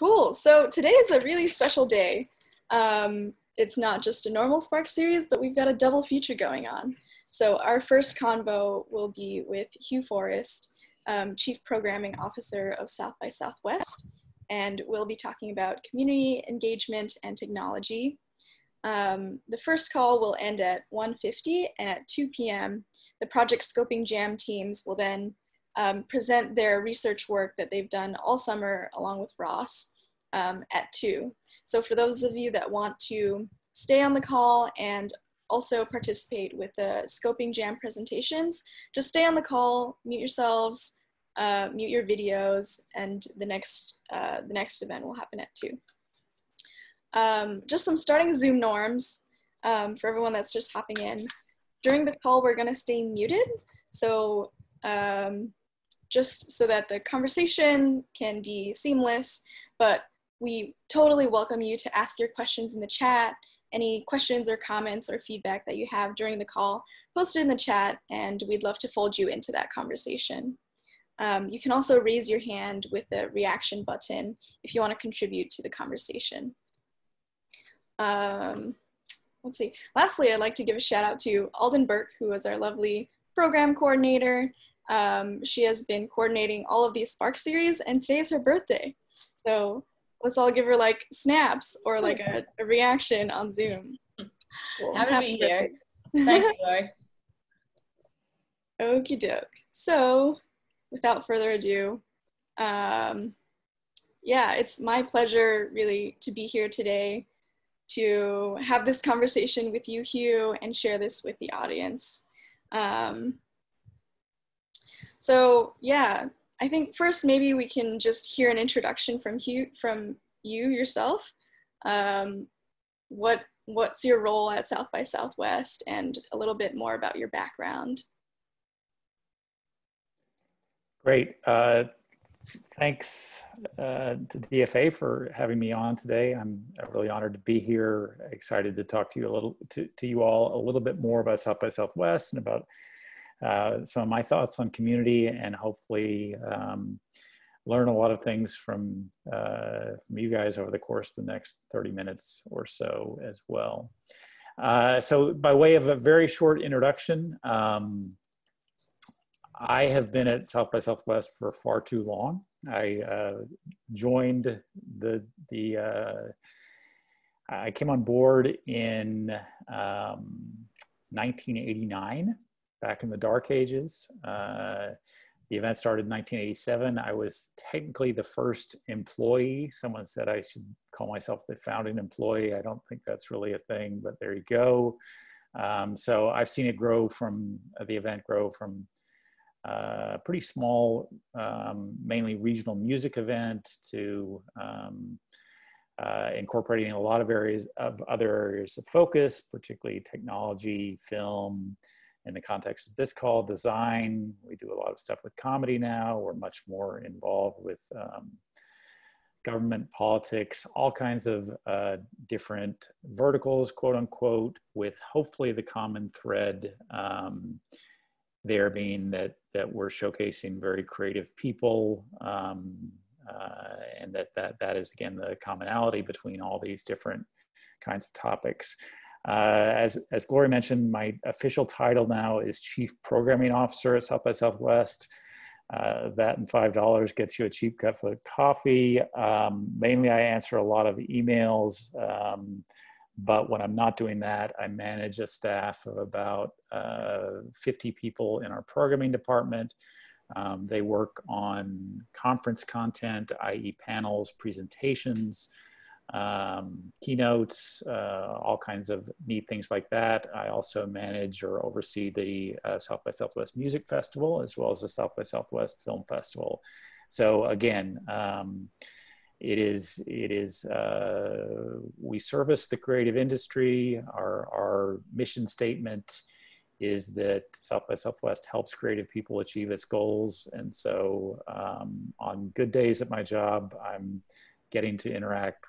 Cool. So today is a really special day. It's not just a normal Spark series, but we've got a double feature going on. So our first convo will be with Hugh Forrest, Chief Programming Officer of South by Southwest, and we'll be talking about community engagement and technology. The first call will end at 1:50, and at 2 p.m., the Project Scoping Jam teams will then present their research work that they've done all summer along with Ross at 2. So for those of you that want to stay on the call and also participate with the Scoping Jam presentations, just stay on the call, mute yourselves, mute your videos, and the next event will happen at 2. Just some starting Zoom norms for everyone that's just hopping in. During the call, we're gonna stay muted. So just so that the conversation can be seamless, but we totally welcome you to ask your questions in the chat. Any questions or comments or feedback that you have during the call, post it in the chat, and we'd love to fold you into that conversation. You can also raise your hand with the reaction button if you want to contribute to the conversation. Let's see. Lastly, I'd like to give a shout out to Alden, who is our lovely program coordinator. She has been coordinating all of these Spark series, and today is her birthday. So let's all give her like snaps or like a reaction on Zoom. Cool. Happy to be here. Thank you, Lori. Okie doke. So without further ado, yeah, it's my pleasure really to be here today to have this conversation with you, Hugh, and share this with the audience. So yeah, I think first maybe we can just hear an introduction from you yourself. What's your role at South by Southwest, and a little bit more about your background. Great. Thanks to DFA for having me on today. I'm really honored to be here. Excited to talk to you to you all a little bit more about South by Southwest and about some of my thoughts on community, and hopefully learn a lot of things from you guys over the course of the next 30 minutes or so as well. So by way of a very short introduction, I have been at South by Southwest for far too long. I joined I came on board in 1989, back in the dark ages. The event started in 1987. I was technically the first employee. Someone said I should call myself the founding employee. I don't think that's really a thing, but there you go. So I've seen it grow from, the event grow from pretty small, mainly regional music event to incorporating a lot of other areas of focus, particularly technology, film. In the context of this call, design. We do a lot of stuff with comedy now. We're much more involved with government, politics, all kinds of different verticals, quote unquote, with hopefully the common thread there being that we're showcasing very creative people, and that is, again, the commonality between all these different kinds of topics. As Gloria mentioned, my official title now is Chief Programming Officer at South by Southwest. That and $5 gets you a cheap cup of coffee. Mainly I answer a lot of emails, but when I'm not doing that, I manage a staff of about 50 people in our programming department. They work on conference content, i.e. panels, presentations, keynotes, all kinds of neat things like that. I also manage or oversee the South by Southwest Music Festival, as well as the South by Southwest Film Festival. So again, we service the creative industry. Our mission statement is that South by Southwest helps creative people achieve its goals. And so on good days at my job, I'm getting to interact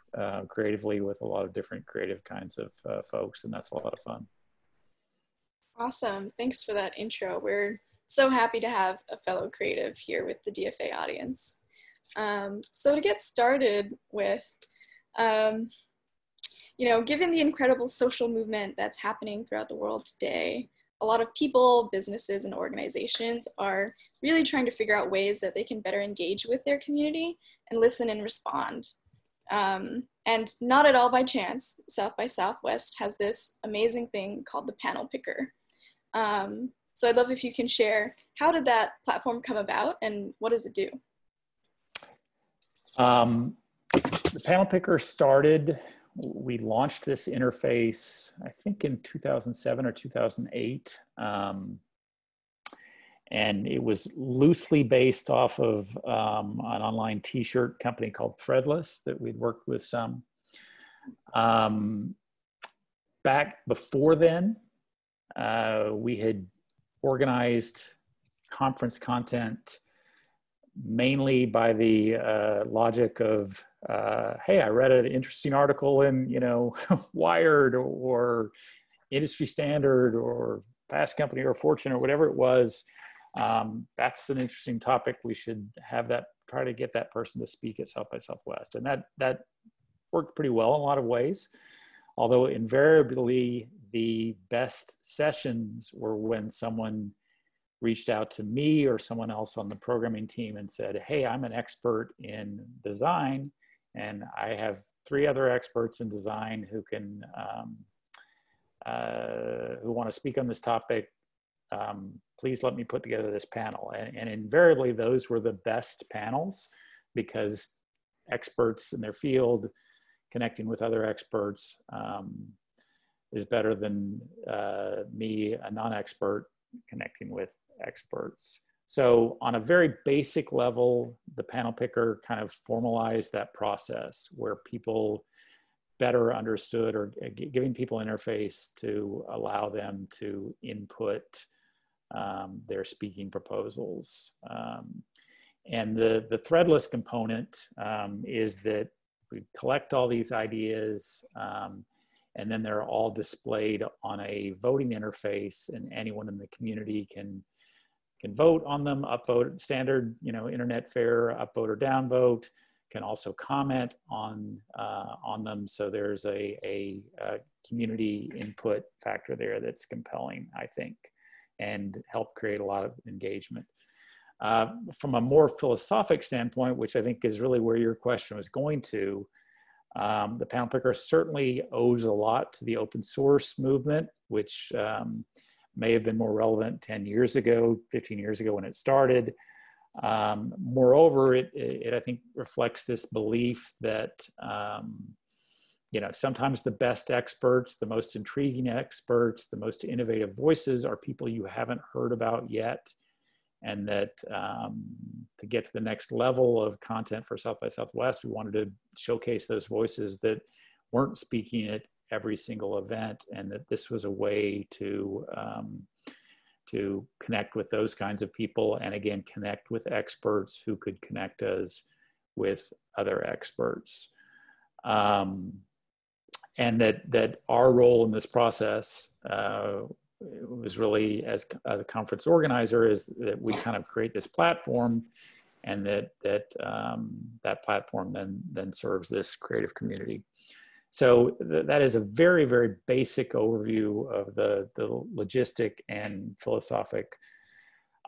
creatively with a lot of different creative kinds of folks, and that's a lot of fun. Awesome, thanks for that intro. We're so happy to have a fellow creative here with the DFA audience. So to get started with, you know, given the incredible social movement that's happening throughout the world today, a lot of people, businesses, and organizations are really trying to figure out ways that they can better engage with their community and listen and respond. And not at all by chance, South by Southwest has this amazing thing called the PanelPicker. So I'd love if you can share, how did that platform come about and what does it do? The PanelPicker started, we launched this interface, I think in 2007 or 2008. And it was loosely based off of an online t-shirt company called Threadless that we'd worked with some. Back before then, we had organized conference content mainly by the logic of, hey, I read an interesting article in, you know, Wired or Industry Standard or Fast Company or Fortune or whatever it was. That's an interesting topic. We should have that, try to get that person to speak at South by Southwest. And that worked pretty well in a lot of ways. Although invariably the best sessions were when someone reached out to me or someone else on the programming team and said, hey, I'm an expert in design and I have 3 other experts in design who can, who want to speak on this topic. Please let me put together this panel. And invariably those were the best panels because experts in their field connecting with other experts is better than me, a non-expert, connecting with experts. So on a very basic level, the PanelPicker kind of formalized that process where people better understood, or giving people interface to allow them to input their speaking proposals. And the threadless component is that we collect all these ideas and then they're all displayed on a voting interface, and anyone in the community can vote on them, upvote, standard, you know, internet fare, upvote or downvote, can also comment on them. So there's a community input factor there that's compelling, I think, and help create a lot of engagement. From a more philosophic standpoint, which I think is really where your question was going to, the PanelPicker certainly owes a lot to the open source movement, which may have been more relevant 10 years ago, 15 years ago when it started. Moreover, it I think reflects this belief that, you know, sometimes the best experts, the most intriguing experts, the most innovative voices are people you haven't heard about yet. And that to get to the next level of content for South by Southwest, we wanted to showcase those voices that weren't speaking at every single event, and that this was a way to connect with those kinds of people, and again, connect with experts who could connect us with other experts. And that our role in this process was really, as a conference organizer, is that we kind of create this platform, and that platform then serves this creative community. So that is a very, very basic overview of the logistic and philosophic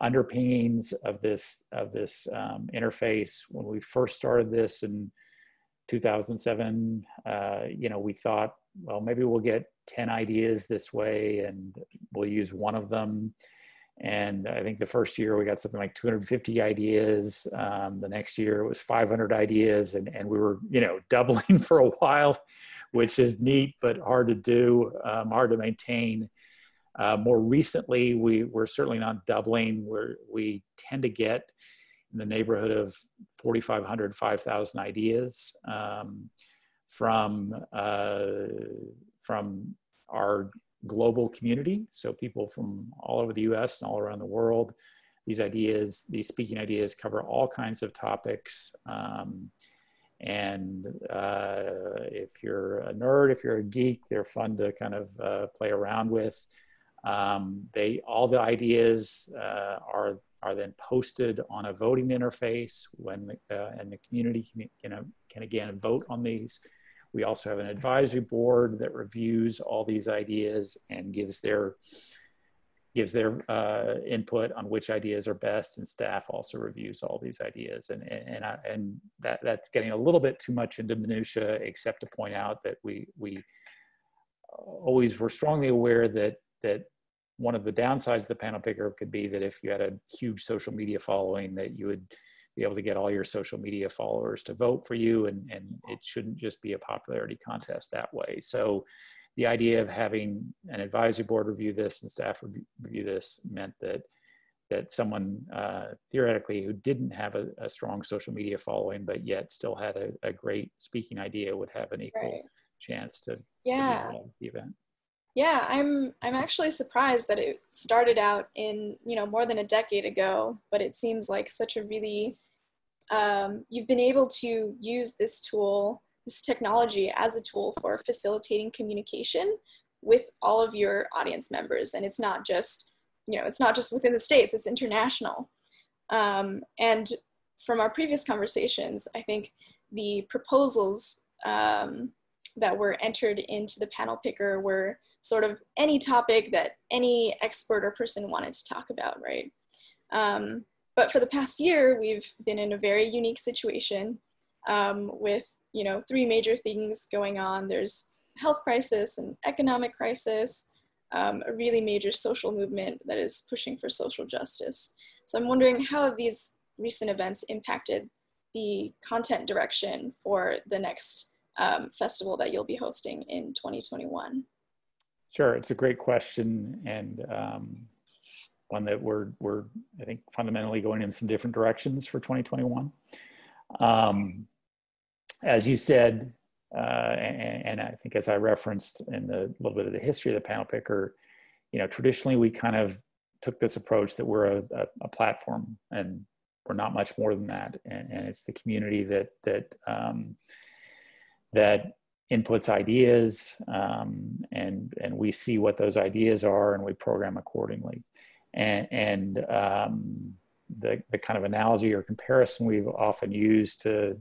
underpinnings of this interface. When we first started this in 2007, you know, we thought, well, maybe we'll get 10 ideas this way and we'll use one of them. And I think the first year we got something like 250 ideas. The next year it was 500 ideas, and we were, you know, doubling for a while, which is neat, but hard to do, hard to maintain. More recently, we're certainly not doubling. We tend to get in the neighborhood of 4,500, 5,000 ideas from our global community. So people from all over the US and all around the world. These ideas, these speaking ideas, cover all kinds of topics. And if you're a nerd, if you're a geek, they're fun to kind of play around with. All the ideas are are then posted on a voting interface when and the community can again vote on these. We also have an advisory board that reviews all these ideas and gives their input on which ideas are best, and staff also reviews all these ideas. And that's getting a little bit too much into minutia, except to point out that we always were strongly aware that one of the downsides of the PanelPicker could be that if you had a huge social media following, that you would be able to get all your social media followers to vote for you, and it shouldn't just be a popularity contest that way. So the idea of having an advisory board review this and staff review this meant that someone theoretically who didn't have a strong social media following but yet still had a great speaking idea would have an equal chance to be at the event. Yeah, I'm actually surprised that it started out in, more than a decade ago, but it seems like such a really, you've been able to use this tool, this technology as a tool for facilitating communication with all of your audience members. And it's not just, it's not just within the States, it's international. And from our previous conversations, I think the proposals that were entered into the PanelPicker were sort of any topic that any expert or person wanted to talk about, right? But for the past year, we've been in a very unique situation with, three major things going on. There's a health crisis, an economic crisis, a really major social movement that is pushing for social justice. So I'm wondering, how have these recent events impacted the content direction for the next festival that you'll be hosting in 2021? Sure, it's a great question, and one that we're I think fundamentally going in some different directions for 2021. As you said, and I think as I referenced in a little bit of the history of the PanelPicker, traditionally we kind of took this approach that we're a platform, and we're not much more than that, and it's the community that inputs ideas, and we see what those ideas are, and we program accordingly. And the kind of analogy or comparison we've often used to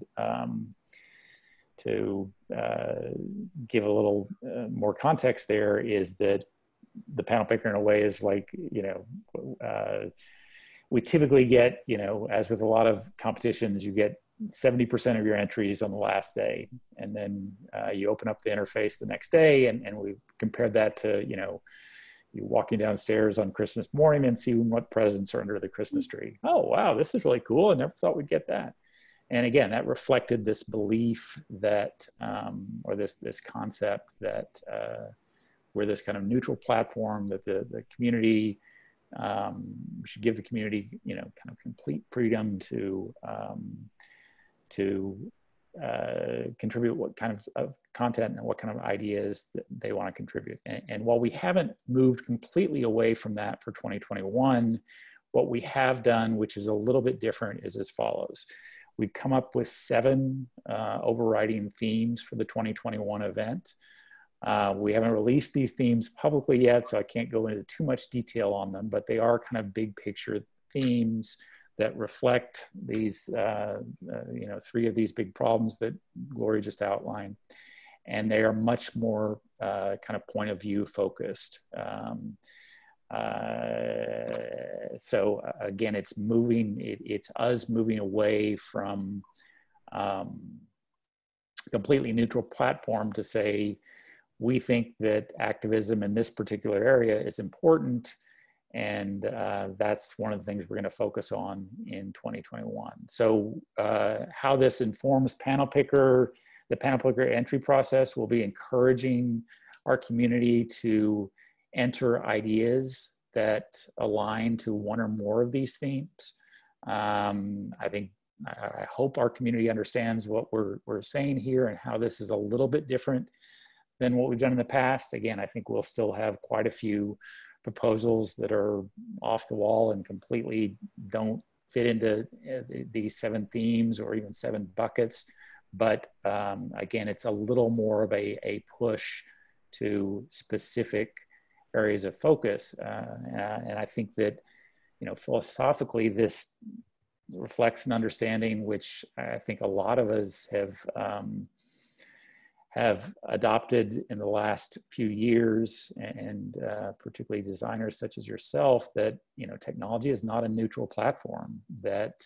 give a little more context there is that the PanelPicker in a way is like, we typically get, as with a lot of competitions, you get 70% of your entries on the last day, and then you open up the interface the next day, and we compared that to you walking downstairs on Christmas morning and seeing what presents are under the Christmas tree. Oh wow, this is really cool. I never thought we'd get that. And again, that reflected this belief that or this concept that we're this kind of neutral platform, that the community, we should give the community kind of complete freedom to contribute what kind of content and what kind of ideas that they want to contribute. And while we haven't moved completely away from that for 2021, what we have done, which is a little bit different, is as follows. We've come up with 7 overriding themes for the 2021 event. We haven't released these themes publicly yet, so I can't go into too much detail on them, but they are kind of big picture themes that reflect these, 3 of these big problems that Gloria just outlined. And they are much more kind of point of view focused. So again, it's us moving away from completely neutral platform to say, we think that activism in this particular area is important, and that's one of the things we're going to focus on in 2021. So how this informs PanelPicker, the PanelPicker entry process will be encouraging our community to enter ideas that align to one or more of these themes. I hope our community understands what we're saying here and how this is a little bit different than what we've done in the past. Again, I think we'll still have quite a few proposals that are off the wall and completely don't fit into these 7 themes or even 7 buckets. But again, it's a little more of a push to specific areas of focus. And I think that, philosophically, this reflects an understanding which I think a lot of us have adopted in the last few years, and particularly designers such as yourself, that technology is not a neutral platform. That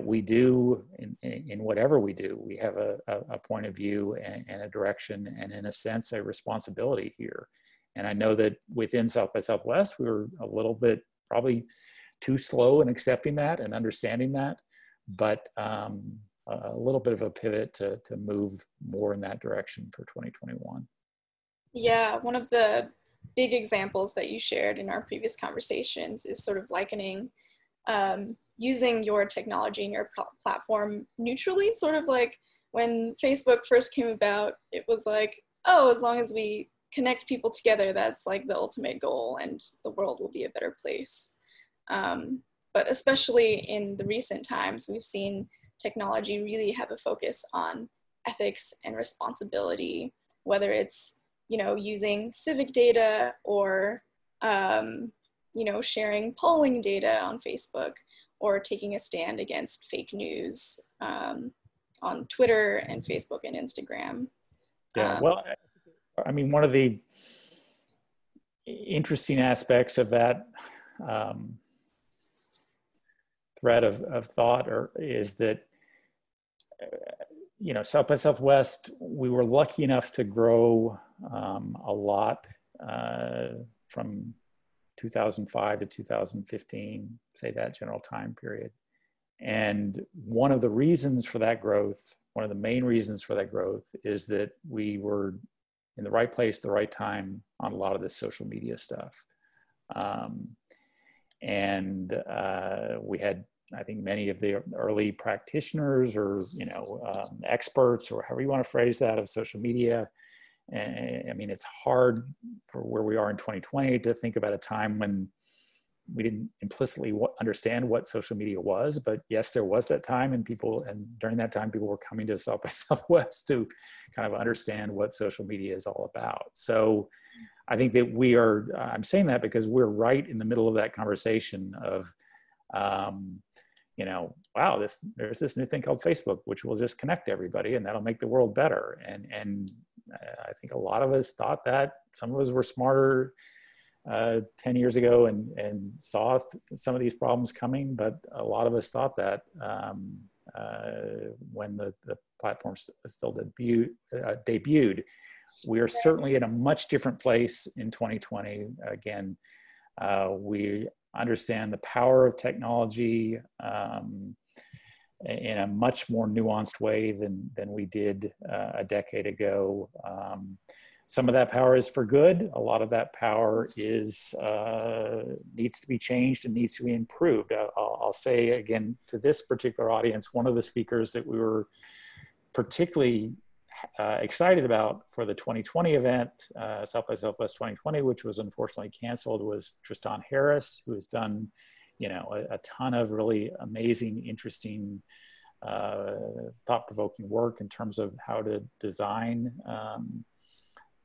we do in whatever we do, we have a point of view and a direction, and in a sense a responsibility here. And I know that within South by Southwest, we were a little bit probably too slow in accepting that and understanding that, but a little bit of a pivot to move more in that direction for 2021. Yeah, one of the big examples that you shared in our previous conversations is sort of likening using your technology and your platform neutrally, sort of like when Facebook first came about, it was like, oh, as long as we connect people together, that's like the ultimate goal and the world will be a better place. But especially in the recent times, we've seen technology really have a focus on ethics and responsibility, whether it's, using civic data or, sharing polling data on Facebook, or taking a stand against fake news on Twitter and Facebook and Instagram. Yeah, well, I mean, one of the interesting aspects of that thread of thought is that, South by Southwest, we were lucky enough to grow a lot from 2005 to 2015, say that general time period. And one of the reasons for that growth, one of the main reasons for that growth, is that we were in the right place, the right time on a lot of this social media stuff. We had, I think, many of the early practitioners or, experts, or however you want to phrase that, of social media. And I mean, it's hard for where we are in 2020 to think about a time when we didn't implicitly understand what social media was, but yes, there was that time, and during that time, people were coming to South by Southwest to kind of understand what social media is all about. So I think that I'm saying that because we're right in the middle of that conversation of, wow, there's this new thing called Facebook, which will just connect everybody and that'll make the world better. And I think a lot of us thought that. Some of us were smarter 10 years ago and saw some of these problems coming, but a lot of us thought that when the platform still debuted. We are certainly in a much different place in 2020. Again, we understand the power of technology in a much more nuanced way than we did a decade ago. Some of that power is for good. A lot of that power needs to be changed and needs to be improved. I'll say again to this particular audience, one of the speakers that we were particularly excited about for the 2020 event, South by Southwest 2020, which was unfortunately canceled, was Tristan Harris, who has done, a ton of really amazing, interesting, thought-provoking work in terms of how to design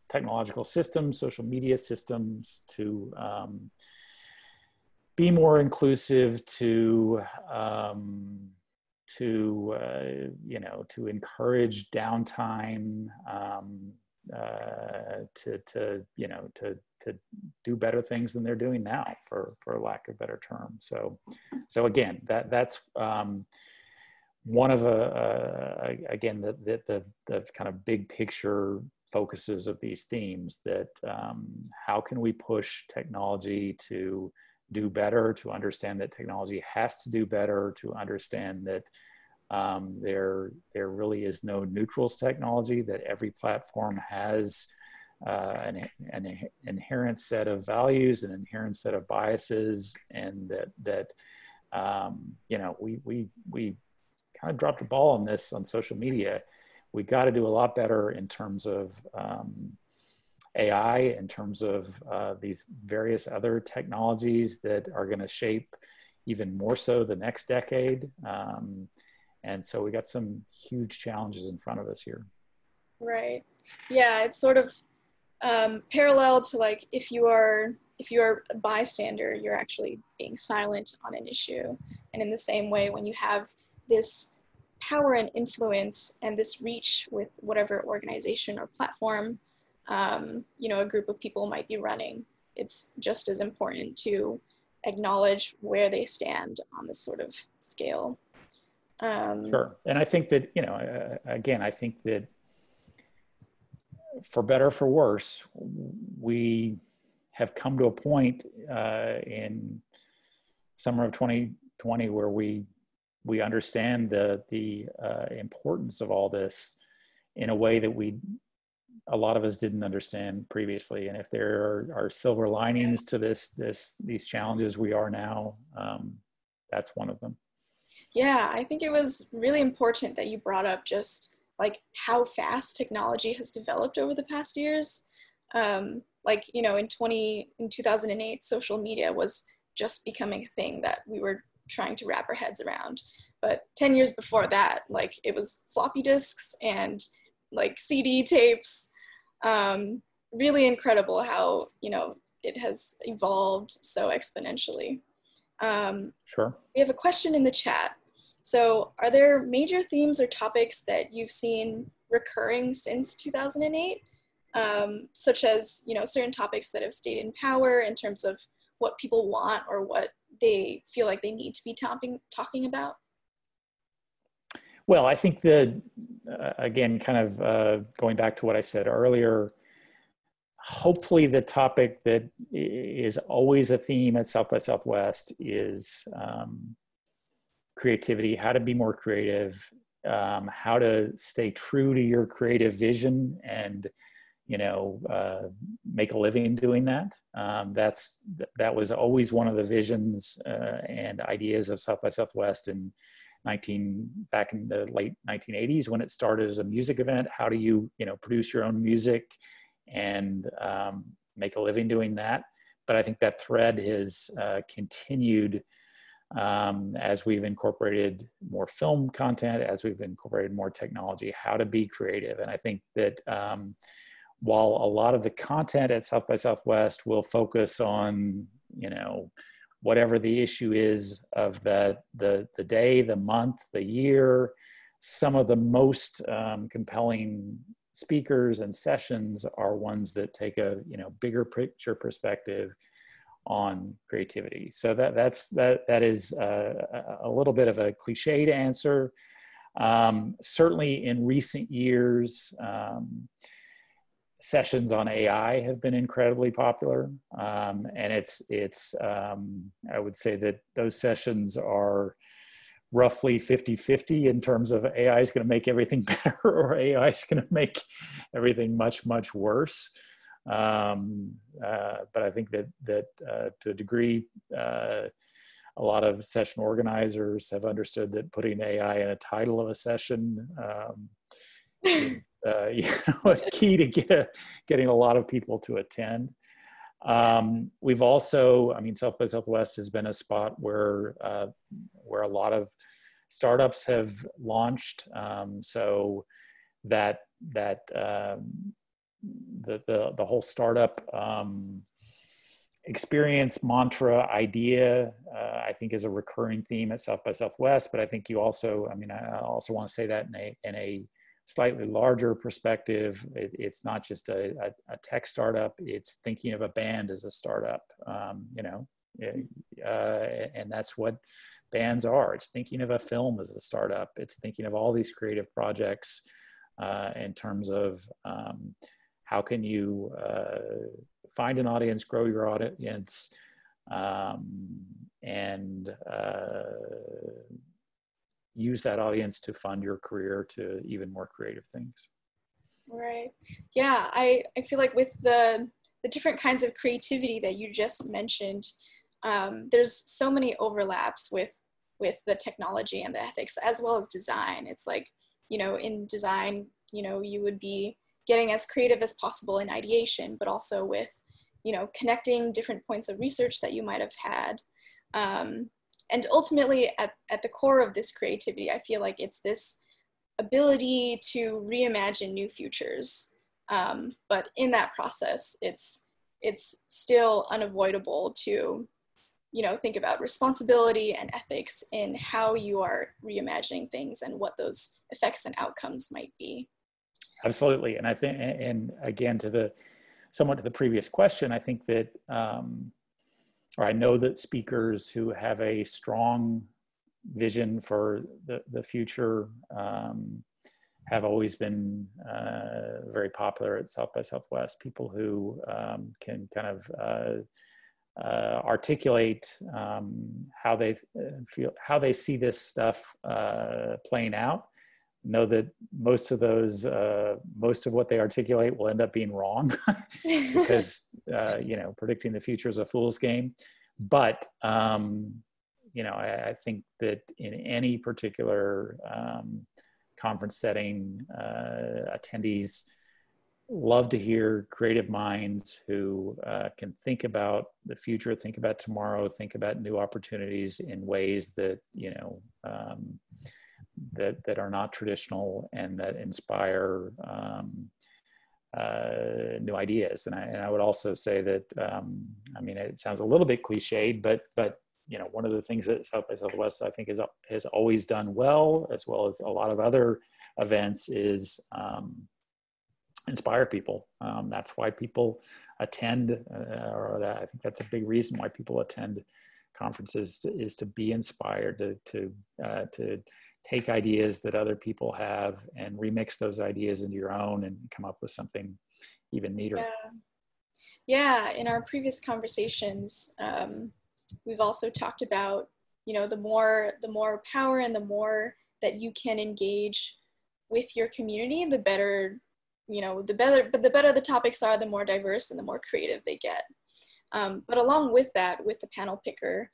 technological systems, social media systems to be more inclusive, to encourage downtime, to do better things than they're doing now, for lack of a better term. So again, that's one of again the kind of big picture focuses of these themes, that how can we push technology to do better, to understand that technology has to do better, to understand that there really is no neutrals technology, that every platform has an inherent set of values, an inherent set of biases, and that we kind of dropped the ball on this on social media. We got to do a lot better in terms of AI, in terms of these various other technologies that are going to shape even more so the next decade. And so we got some huge challenges in front of us here. Right. Yeah, it's sort of parallel to, like, if you are if you're a bystander, you're actually being silent on an issue. And in the same way, when you have this power and influence and this reach with whatever organization or platform, you know, a group of people might be running, it's just as important to acknowledge where they stand on this sort of scale. Sure. And I think that, you know, again, I think that for better or for worse, we have come to a point in summer of 2020 where we understand the importance of all this in a way that a lot of us didn't understand previously. And if there are silver linings to these challenges we are now, that's one of them. Yeah, I think it was really important that you brought up just like how fast technology has developed over the past years. Like, you know, in 2008, social media was just becoming a thing that we were trying to wrap our heads around. But 10 years before that, like it was floppy disks and like CD tapes. Really incredible how, you know, it has evolved so exponentially. Sure. We have a question in the chat. So are there major themes or topics that you've seen recurring since 2008? Such as, you know, certain topics that have stayed in power in terms of what people want or what they feel like they need to be talking about? Well, I think that, again, kind of going back to what I said earlier, hopefully the topic that is always a theme at South by Southwest is creativity, how to be more creative, how to stay true to your creative vision and, you know, make a living doing that. That was always one of the visions and ideas of South by Southwest back in the late 1980s when it started as a music event. How do you, you know, produce your own music and make a living doing that? But I think that thread has continued as we've incorporated more film content, as we've incorporated more technology, how to be creative. And I think that while a lot of the content at South by Southwest will focus on, you know, whatever the issue is of the day, the month, the year, some of the most compelling speakers and sessions are ones that take a, you know, bigger picture perspective on creativity. So that is a little bit of a cliched answer. Certainly in recent years, sessions on AI have been incredibly popular. And it's I would say that those sessions are roughly 50-50 in terms of AI is going to make everything better or AI is going to make everything much, much worse. But I think that to a degree, a lot of session organizers have understood that putting AI in a title of a session is you know, key to getting a lot of people to attend. We've also, I mean, South by Southwest has been a spot where a lot of startups have launched. So that the whole startup experience, mantra, idea, I think is a recurring theme at South by Southwest. But I think you also, I mean, I also want to say that in a slightly larger perspective, it's not just a tech startup, it's thinking of a band as a startup, you know, and that's what bands are. It's thinking of a film as a startup. It's thinking of all these creative projects in terms of how can you find an audience, grow your audience, and use that audience to fund your career to even more creative things. Right. Yeah, I feel like with the different kinds of creativity that you just mentioned, there's so many overlaps with the technology and the ethics as well as design. It's like, you know, in design, you know, you would be getting as creative as possible in ideation, but also with, you know, connecting different points of research that you might have had. And ultimately, at the core of this creativity, I feel like it's this ability to reimagine new futures. But in that process, it's it's still unavoidable to, you know, think about responsibility and ethics in how you are reimagining things and what those effects and outcomes might be. Absolutely. And I think, and again, somewhat to the previous question, I think that, or I know that speakers who have a strong vision for the future have always been very popular at South by Southwest. People who can kind of articulate how they feel, how they see this stuff playing out. Know that most of what they articulate will end up being wrong because you know, predicting the future is a fool's game. But you know, I think that in any particular conference setting, attendees love to hear creative minds who can think about the future, think about tomorrow, think about new opportunities in ways that, you know, that are not traditional and that inspire new ideas. And I would also say that, I mean, it sounds a little bit cliched, but you know, one of the things that South by Southwest, I think, has always done well, as well as a lot of other events, is inspire people. That's why people attend, I think that's a big reason why people attend conferences, is to be inspired, to take ideas that other people have and remix those ideas into your own and come up with something even neater. Yeah, in our previous conversations, we've also talked about, you know, the more power and the more that you can engage with your community, the better, you know, the better the topics are, the more diverse and the more creative they get. But along with that, with the PanelPicker,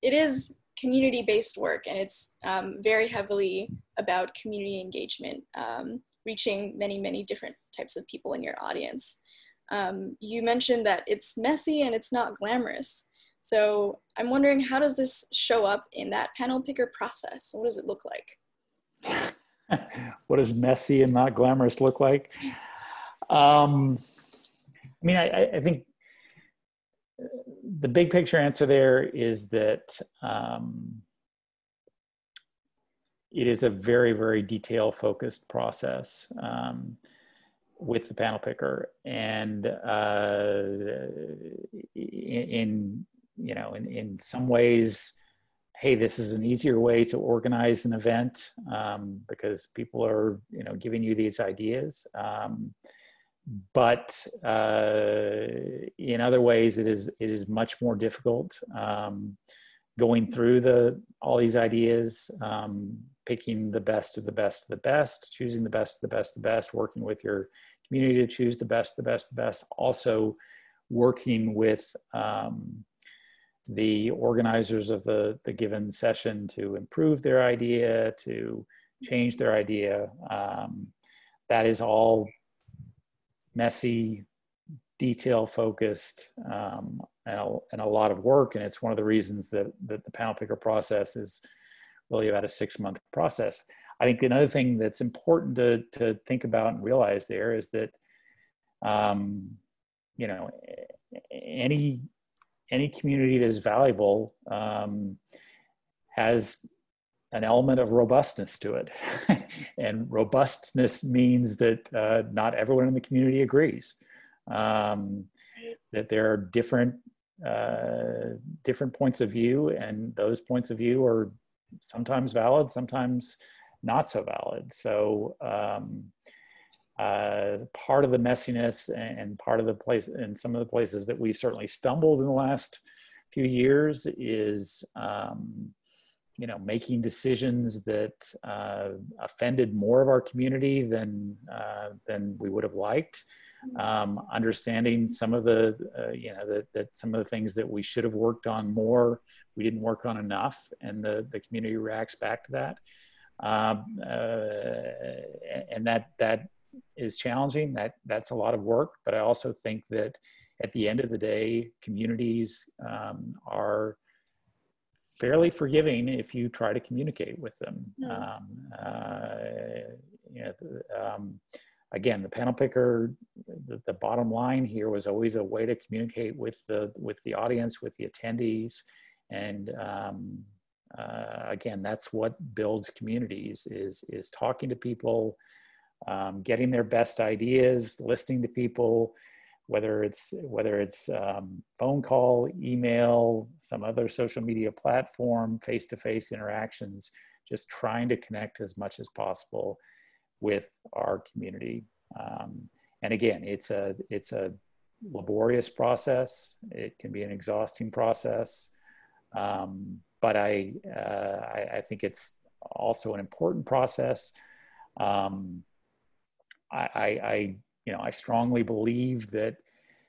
it is community-based work, and it's very heavily about community engagement, reaching many different types of people in your audience. You mentioned that it's messy and it's not glamorous. So I'm wondering, how does this show up in that PanelPicker process? What does it look like? What does messy and not glamorous look like? I mean, I think the big picture answer there is that it is a very detail focused process with the PanelPicker, and in some ways, hey, this is an easier way to organize an event because people are, you know, giving you these ideas. But in other ways, it is much more difficult going through all these ideas, picking the best of the best of the best, choosing the best of the best of the best, working with your community to choose the best of the best of the best, also working with the organizers of the given session to improve their idea, to change their idea. That is all messy, detail focused, and a lot of work. And it's one of the reasons that the PanelPicker process is really about a 6-month process. I think another thing that's important to think about and realize there is that, you know, any community that is valuable has an element of robustness to it. And robustness means that not everyone in the community agrees. That there are different points of view, and those points of view are sometimes valid, sometimes not so valid. So part of the messiness and part of the place, and some of the places that we've certainly stumbled in the last few years, is you know, making decisions that offended more of our community than we would have liked. Understanding some of the you know, that some of the things that we should have worked on more, we didn't work on enough, and the community reacts back to that. And that is challenging. That's a lot of work. But I also think that at the end of the day, communities are fairly forgiving if you try to communicate with them. You know, again, the panel picker, the bottom line here was always a way to communicate with the audience, with the attendees. And again, that's what builds communities, is talking to people, getting their best ideas, listening to people, whether it's phone call, email, some other social media platform, face-to-face interactions, just trying to connect as much as possible with our community. And again, it's a laborious process. It can be an exhausting process, but I think it's also an important process. I strongly believe that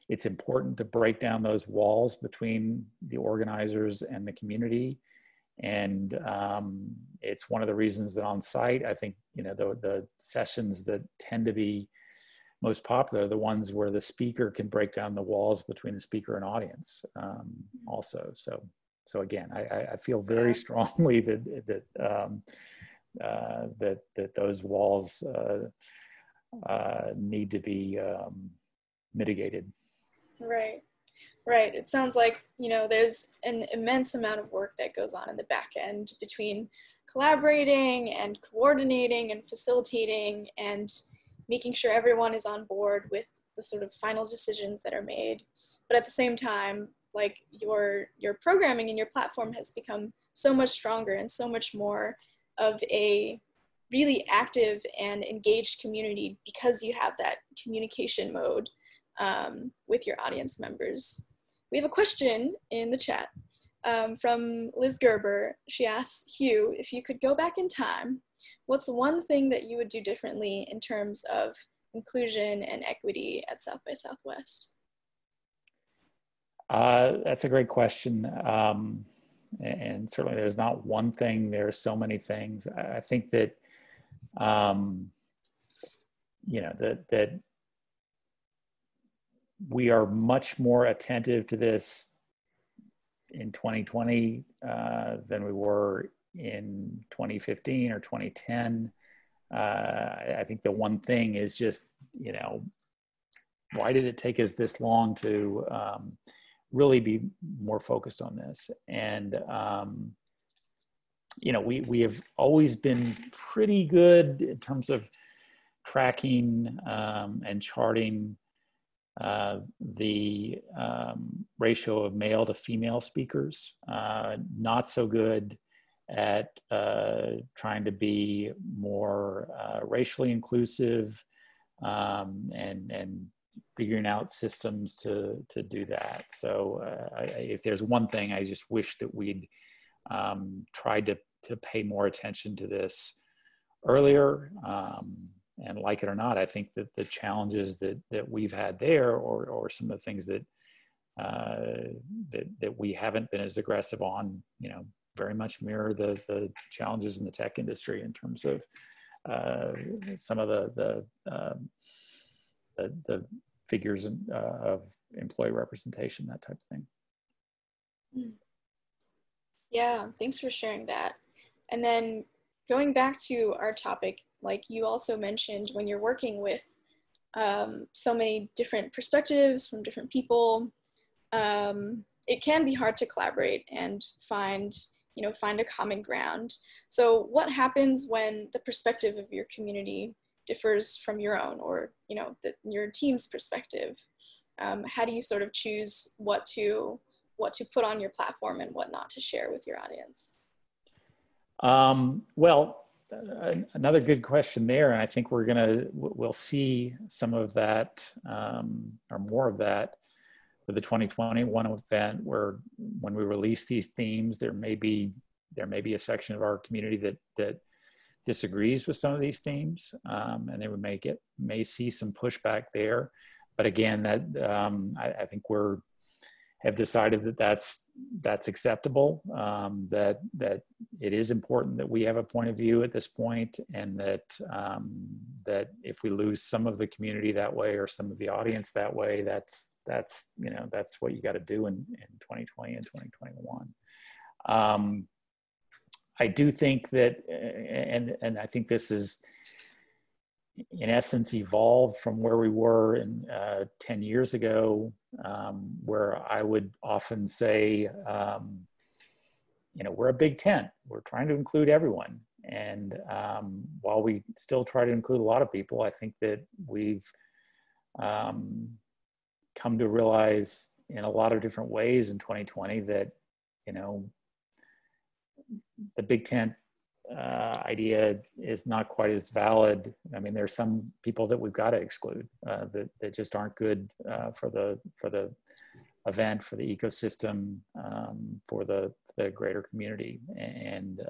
it's important to break down those walls between the organizers and the community. And it's one of the reasons that on site, I think, the sessions that tend to be most popular are the ones where the speaker can break down the walls between the speaker and audience also. So again, I feel very strongly that those walls need to be mitigated. Right. It sounds like, there's an immense amount of work that goes on in the back end between collaborating and coordinating and facilitating and making sure everyone is on board with the sort of final decisions that are made. But at the same time, like your programming and your platform has become so much stronger and so much more of a really active and engaged community because you have that communication mode with your audience members. We have a question in the chat from Liz Gerber. She asks, Hugh, if you could go back in time, what's one thing that you would do differently in terms of inclusion and equity at South by Southwest? That's a great question. And certainly there's not one thing, there are so many things. I think that, that we are much more attentive to this in 2020 than we were in 2015 or 2010. I think the one thing is just, why did it take us this long to really be more focused on this? And, we have always been pretty good in terms of tracking and charting the ratio of male to female speakers, not so good at trying to be more racially inclusive and figuring out systems to do that. So if there's one thing, I just wish that we'd tried to pay more attention to this earlier. And like it or not, I think that the challenges that we've had there, or some of the things that we haven't been as aggressive on, very much mirror the challenges in the tech industry in terms of some of the figures of employee representation, that type of thing. Yeah, thanks for sharing that. And then going back to our topic, like you also mentioned, when you're working with so many different perspectives from different people, it can be hard to collaborate and find a common ground. So what happens when the perspective of your community differs from your own, or your team's perspective? How do you sort of choose what to put on your platform and what not to share with your audience? Well, another good question there, and I think we'll see some of that or more of that with the 2021 event, where when we release these themes, there may be a section of our community that disagrees with some of these themes, and they may see some pushback there. But again, that I think have decided that that's acceptable, that it is important that we have a point of view at this point, and that if we lose some of the community that way, or some of the audience that way, that's what you got to do in 2020 and 2021. I do think that, and I think this is in essence, evolved from where we were in 10 years ago, where I would often say, we're a big tent. We're trying to include everyone. And while we still try to include a lot of people, I think that we've come to realize in a lot of different ways in 2020 that, the big tent idea is not quite as valid. I mean, there's some people that we've got to exclude that just aren't good for the event, for the ecosystem, for the greater community. And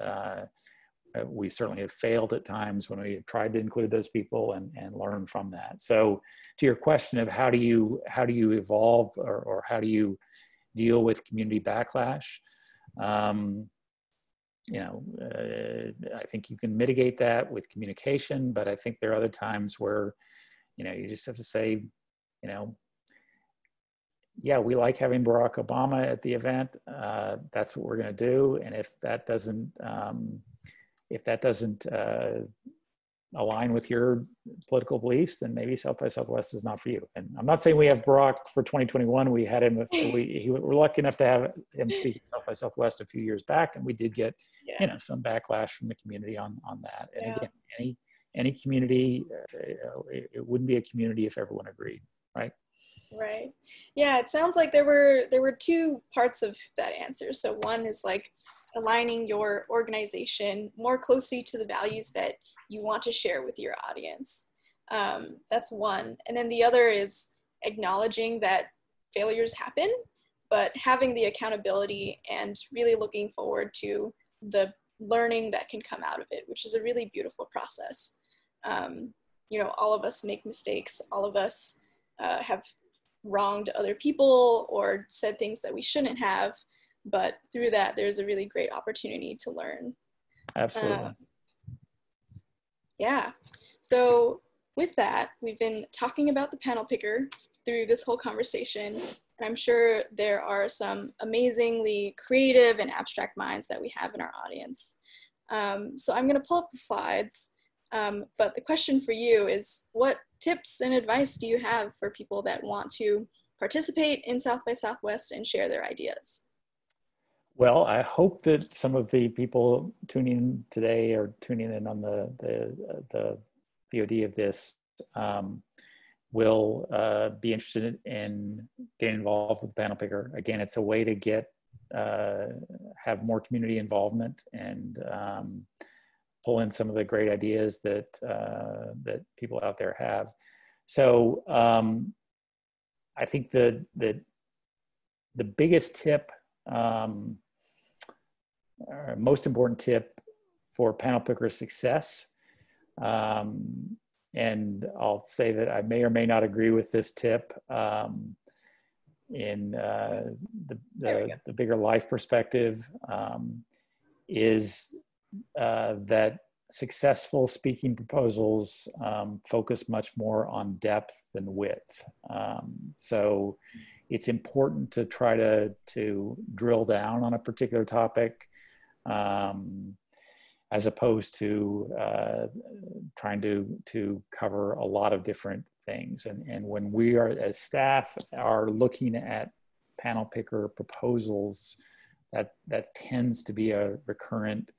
we certainly have failed at times when we have tried to include those people and learn from that. So to your question of how do you evolve or how do you deal with community backlash, I think you can mitigate that with communication, but I think there are other times where, you just have to say, yeah, we like having Barack Obama at the event. That's what we're going to do. And if that doesn't align with your political beliefs, then maybe South by Southwest is not for you. And I'm not saying we have Barack for 2021. We had him, we're lucky enough to have him speak at South by Southwest a few years back, and we did get, some backlash from the community on that. And again, any community, it wouldn't be a community if everyone agreed, right? Right. Yeah, it sounds like there were two parts of that answer. So one is like aligning your organization more closely to the values that you want to share with your audience. That's one. And then the other is acknowledging that failures happen, but having the accountability and really looking forward to the learning that can come out of it, which is a really beautiful process. All of us make mistakes. All of us have wronged other people or said things that we shouldn't have, but through that, there's a really great opportunity to learn. Absolutely. Yeah. So with that, we've been talking about the panel picker through this whole conversation. And I'm sure there are some amazingly creative and abstract minds that we have in our audience. So I'm going to pull up the slides. But the question for you is, what tips and advice do you have for people that want to participate in South by Southwest and share their ideas? Well, I hope that some of the people tuning in today or tuning in on the VOD of this will be interested in getting involved with the panel picker. Again, it's a way to have more community involvement and pull in some of the great ideas that people out there have. So I think the biggest tip, most important tip for panel picker success, and I'll say that I may or may not agree with this tip in the bigger life perspective, is that successful speaking proposals focus much more on depth than width. So it's important to try to drill down on a particular topic, as opposed to trying to cover a lot of different things. And when we are, as staff, are looking at panel picker proposals, that tends to be a recurrent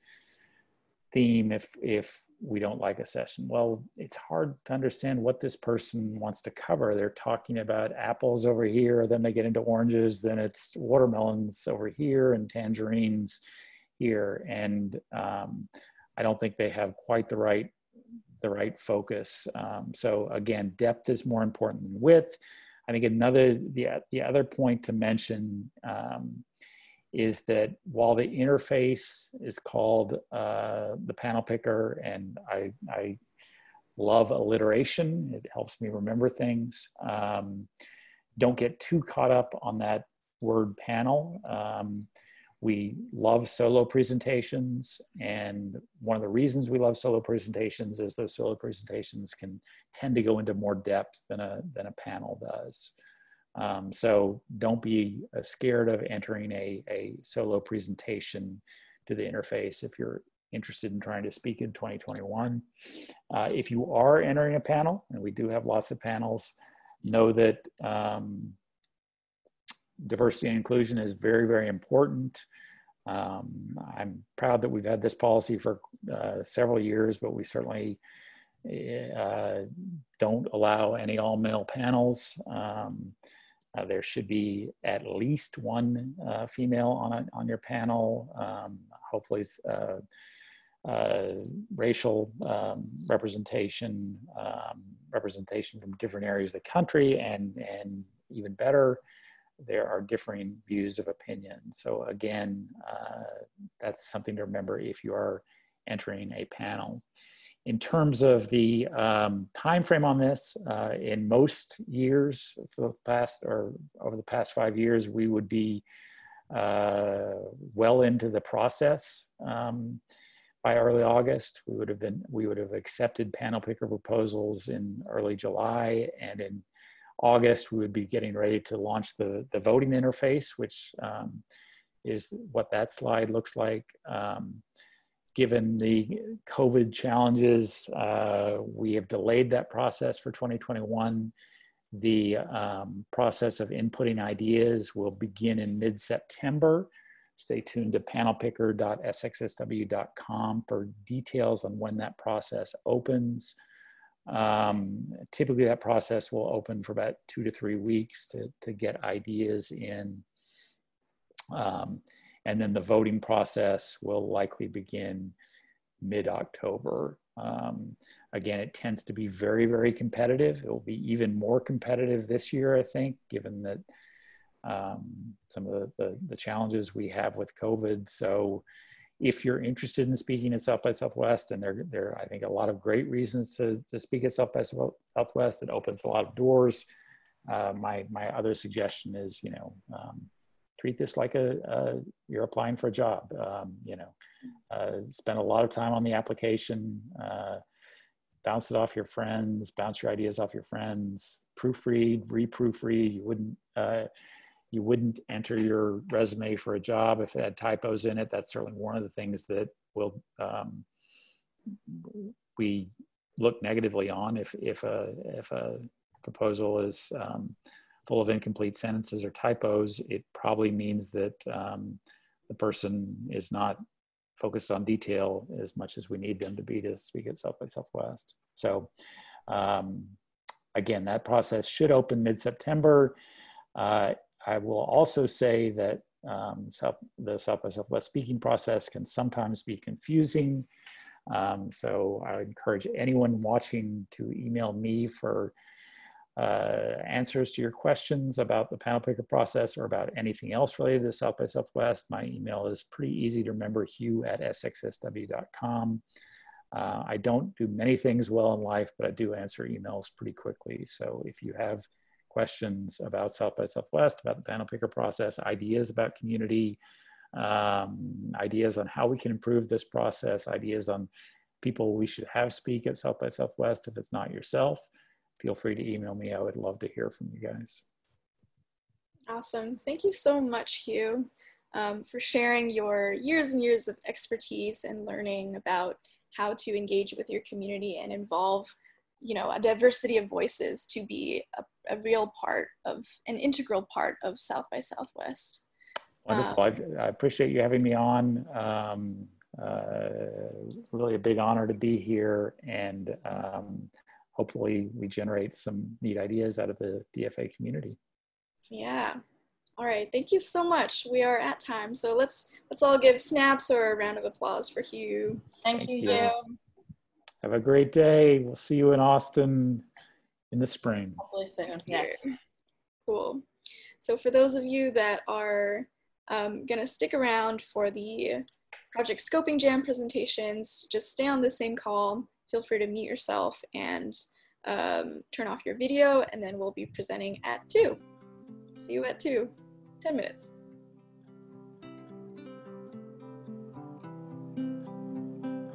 theme if we don't like a session. Well, it's hard to understand what this person wants to cover. They're talking about apples over here, then they get into oranges, then it's watermelons over here and tangerines here. And I don't think they have quite the right focus. So again, depth is more important than width. I think the other point to mention is that while the interface is called the panel picker, and I love alliteration, it helps me remember things. Don't get too caught up on that word panel. We love solo presentations, and one of the reasons we love solo presentations is those solo presentations can tend to go into more depth than a panel does. So don't be scared of entering a solo presentation to the interface if you're interested in trying to speak in 2021. If you are entering a panel, and we do have lots of panels, know that diversity and inclusion is very, very important. I'm proud that we've had this policy for several years, but we certainly don't allow any all-male panels. There should be at least one female on your panel. Hopefully racial representation, representation from different areas of the country, and even better, there are differing views of opinion. So again, that's something to remember if you are entering a panel. In terms of the time frame on this, in most years for the past, or over the past 5 years, we would be well into the process by early August. We would have accepted PanelPicker proposals in early July, and in August we would be getting ready to launch the voting interface, which is what that slide looks like. Given the COVID challenges, we have delayed that process for 2021. The process of inputting ideas will begin in mid-September. Stay tuned to panelpicker.sxsw.com for details on when that process opens. Typically that process will open for about 2 to 3 weeks to get ideas in. And then the voting process will likely begin mid-October. Again, it tends to be very, very competitive. It will be even more competitive this year, I think, given that some of the challenges we have with COVID. So if you're interested in speaking at South by Southwest, and there are, I think, a lot of great reasons to speak at South by Southwest, it opens a lot of doors. My other suggestion is, treat this like you're applying for a job. Spend a lot of time on the application, bounce it off your friends, bounce your ideas off your friends, proofread, re-proofread. You wouldn't enter your resume for a job if it had typos in it. That's certainly one of the things that will we look negatively on if a proposal is full of incomplete sentences or typos. It probably means that the person is not focused on detail as much as we need them to be to speak at South by Southwest. So again, that process should open mid-September. I will also say that the South by Southwest speaking process can sometimes be confusing. So I would encourage anyone watching to email me for answers to your questions about the PanelPicker process or about anything else related to South by Southwest. My email is pretty easy to remember, hugh@sxsw.com. I don't do many things well in life, but I do answer emails pretty quickly. So if you have questions about South by Southwest, about the PanelPicker process, ideas about community, ideas on how we can improve this process, ideas on people we should have speak at South by Southwest if it's not yourself, feel free to email me. I would love to hear from you guys. Awesome. Thank you so much, Hugh, for sharing your years and years of expertise and learning about how to engage with your community and involve, a diversity of voices to be a real part of, an integral part of South by Southwest. Wonderful. I appreciate you having me on. Really a big honor to be here, and hopefully we generate some neat ideas out of the DFA community. Yeah. All right. Thank you so much. We are at time. So let's all give snaps or a round of applause for Hugh. Thank you, Hugh. Have a great day. We'll see you in Austin in the spring. Hopefully soon. Yes. Cool. So for those of you that are going to stick around for the Project Scoping Jam presentations, just stay on the same call. Feel free to mute yourself and turn off your video, and then we'll be presenting at 2. See you at 2. 10 minutes.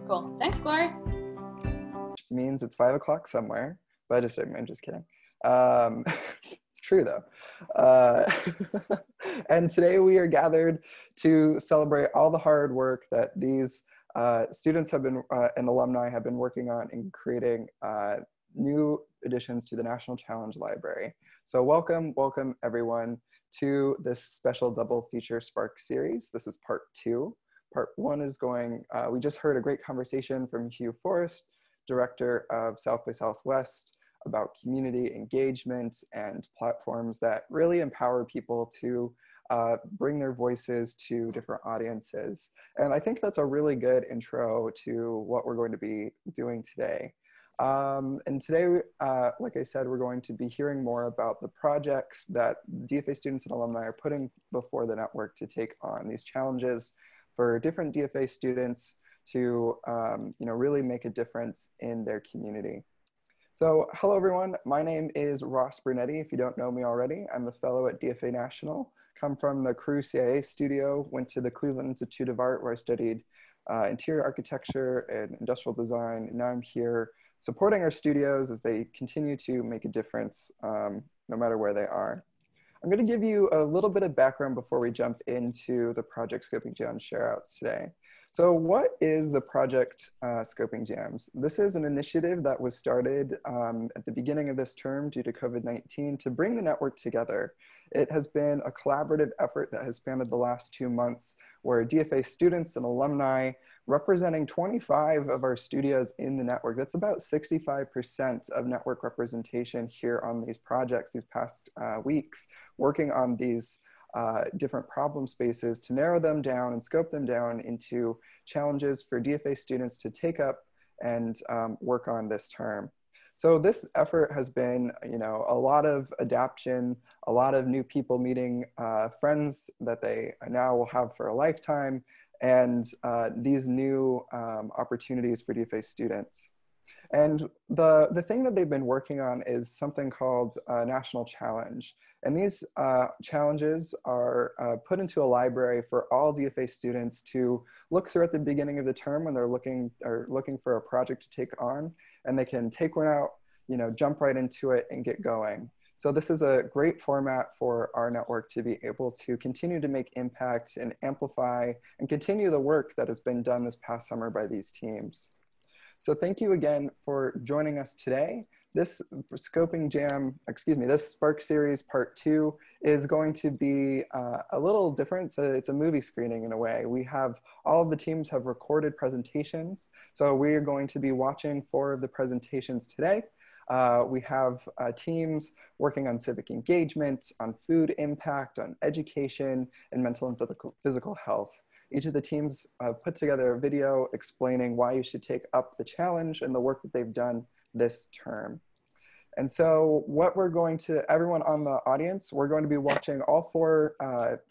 Cool. Thanks, Glory. Which means it's 5 o'clock somewhere, but I'm just kidding. It's true though. And today we are gathered to celebrate all the hard work that these students have been, and alumni have been working on in creating new additions to the National Challenge Library. So welcome everyone to this special double feature Spark series. This is part 2. Part 1 is going, we just heard a great conversation from Hugh Forrest, director of South by Southwest, about community engagement and platforms that really empower people to bring their voices to different audiences. And I think that's a really good intro to what we're going to be doing today. And today, like I said, we're going to be hearing more about the projects that DFA students and alumni are putting before the network to take on these challenges for different DFA students to really make a difference in their community. So hello everyone, my name is Ross Brunetti. If you don't know me already, I'm a fellow at DFA National, come from the Crew CIA studio, went to the Cleveland Institute of Art where I studied interior architecture and industrial design. And now I'm here supporting our studios as they continue to make a difference no matter where they are. I'm going to give you a little bit of background before we jump into the Project Scoping Jam shareouts today. So what is the Project Scoping Jams? This is an initiative that was started at the beginning of this term due to COVID-19 to bring the network together. It has been a collaborative effort that has spanned the last 2 months where DFA students and alumni representing 25 of our studios in the network. That's about 65% of network representation here on these projects these past weeks, working on these different problem spaces to narrow them down and scope them down into challenges for DFA students to take up and work on this term. So this effort has been, a lot of adaptation, a lot of new people meeting friends that they now will have for a lifetime, and these new opportunities for DFA students. And the thing that they've been working on is something called National Challenge. And these challenges are put into a library for all DFA students to look through at the beginning of the term when they're looking for a project to take on, and they can take one out, jump right into it and get going. So this is a great format for our network to be able to continue to make impact and amplify and continue the work that has been done this past summer by these teams. So thank you again for joining us today. This Scoping Jam, this Spark Series Part 2 is going to be a little different. So it's a movie screening in a way. We have, all of the teams have recorded presentations. So we are going to be watching 4 of the presentations today. We have teams working on civic engagement, on food impact, on education, and mental and physical health. Each of the teams put together a video explaining why you should take up the challenge and the work that they've done this term. And so what we're going to, everyone on the audience, we're going to be watching all 4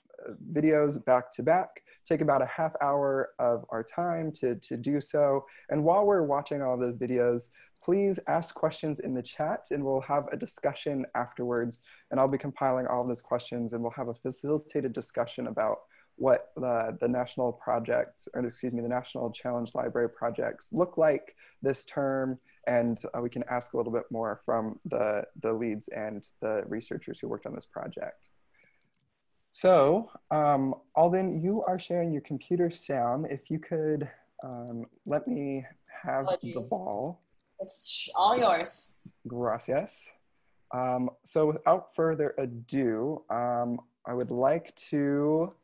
videos back to back, take about a half hour of our time to do so. And while we're watching all of those videos, please ask questions in the chat and we'll have a discussion afterwards. And I'll be compiling all of those questions and we'll have a facilitated discussion about what the national projects, or excuse me, the National Challenge Library projects look like this term. And we can ask a little bit more from the leads and the researchers who worked on this project. So Alden, you are sharing your computer sound. If you could let me have the ball. It's all yours. Gracias. So without further ado, I would like to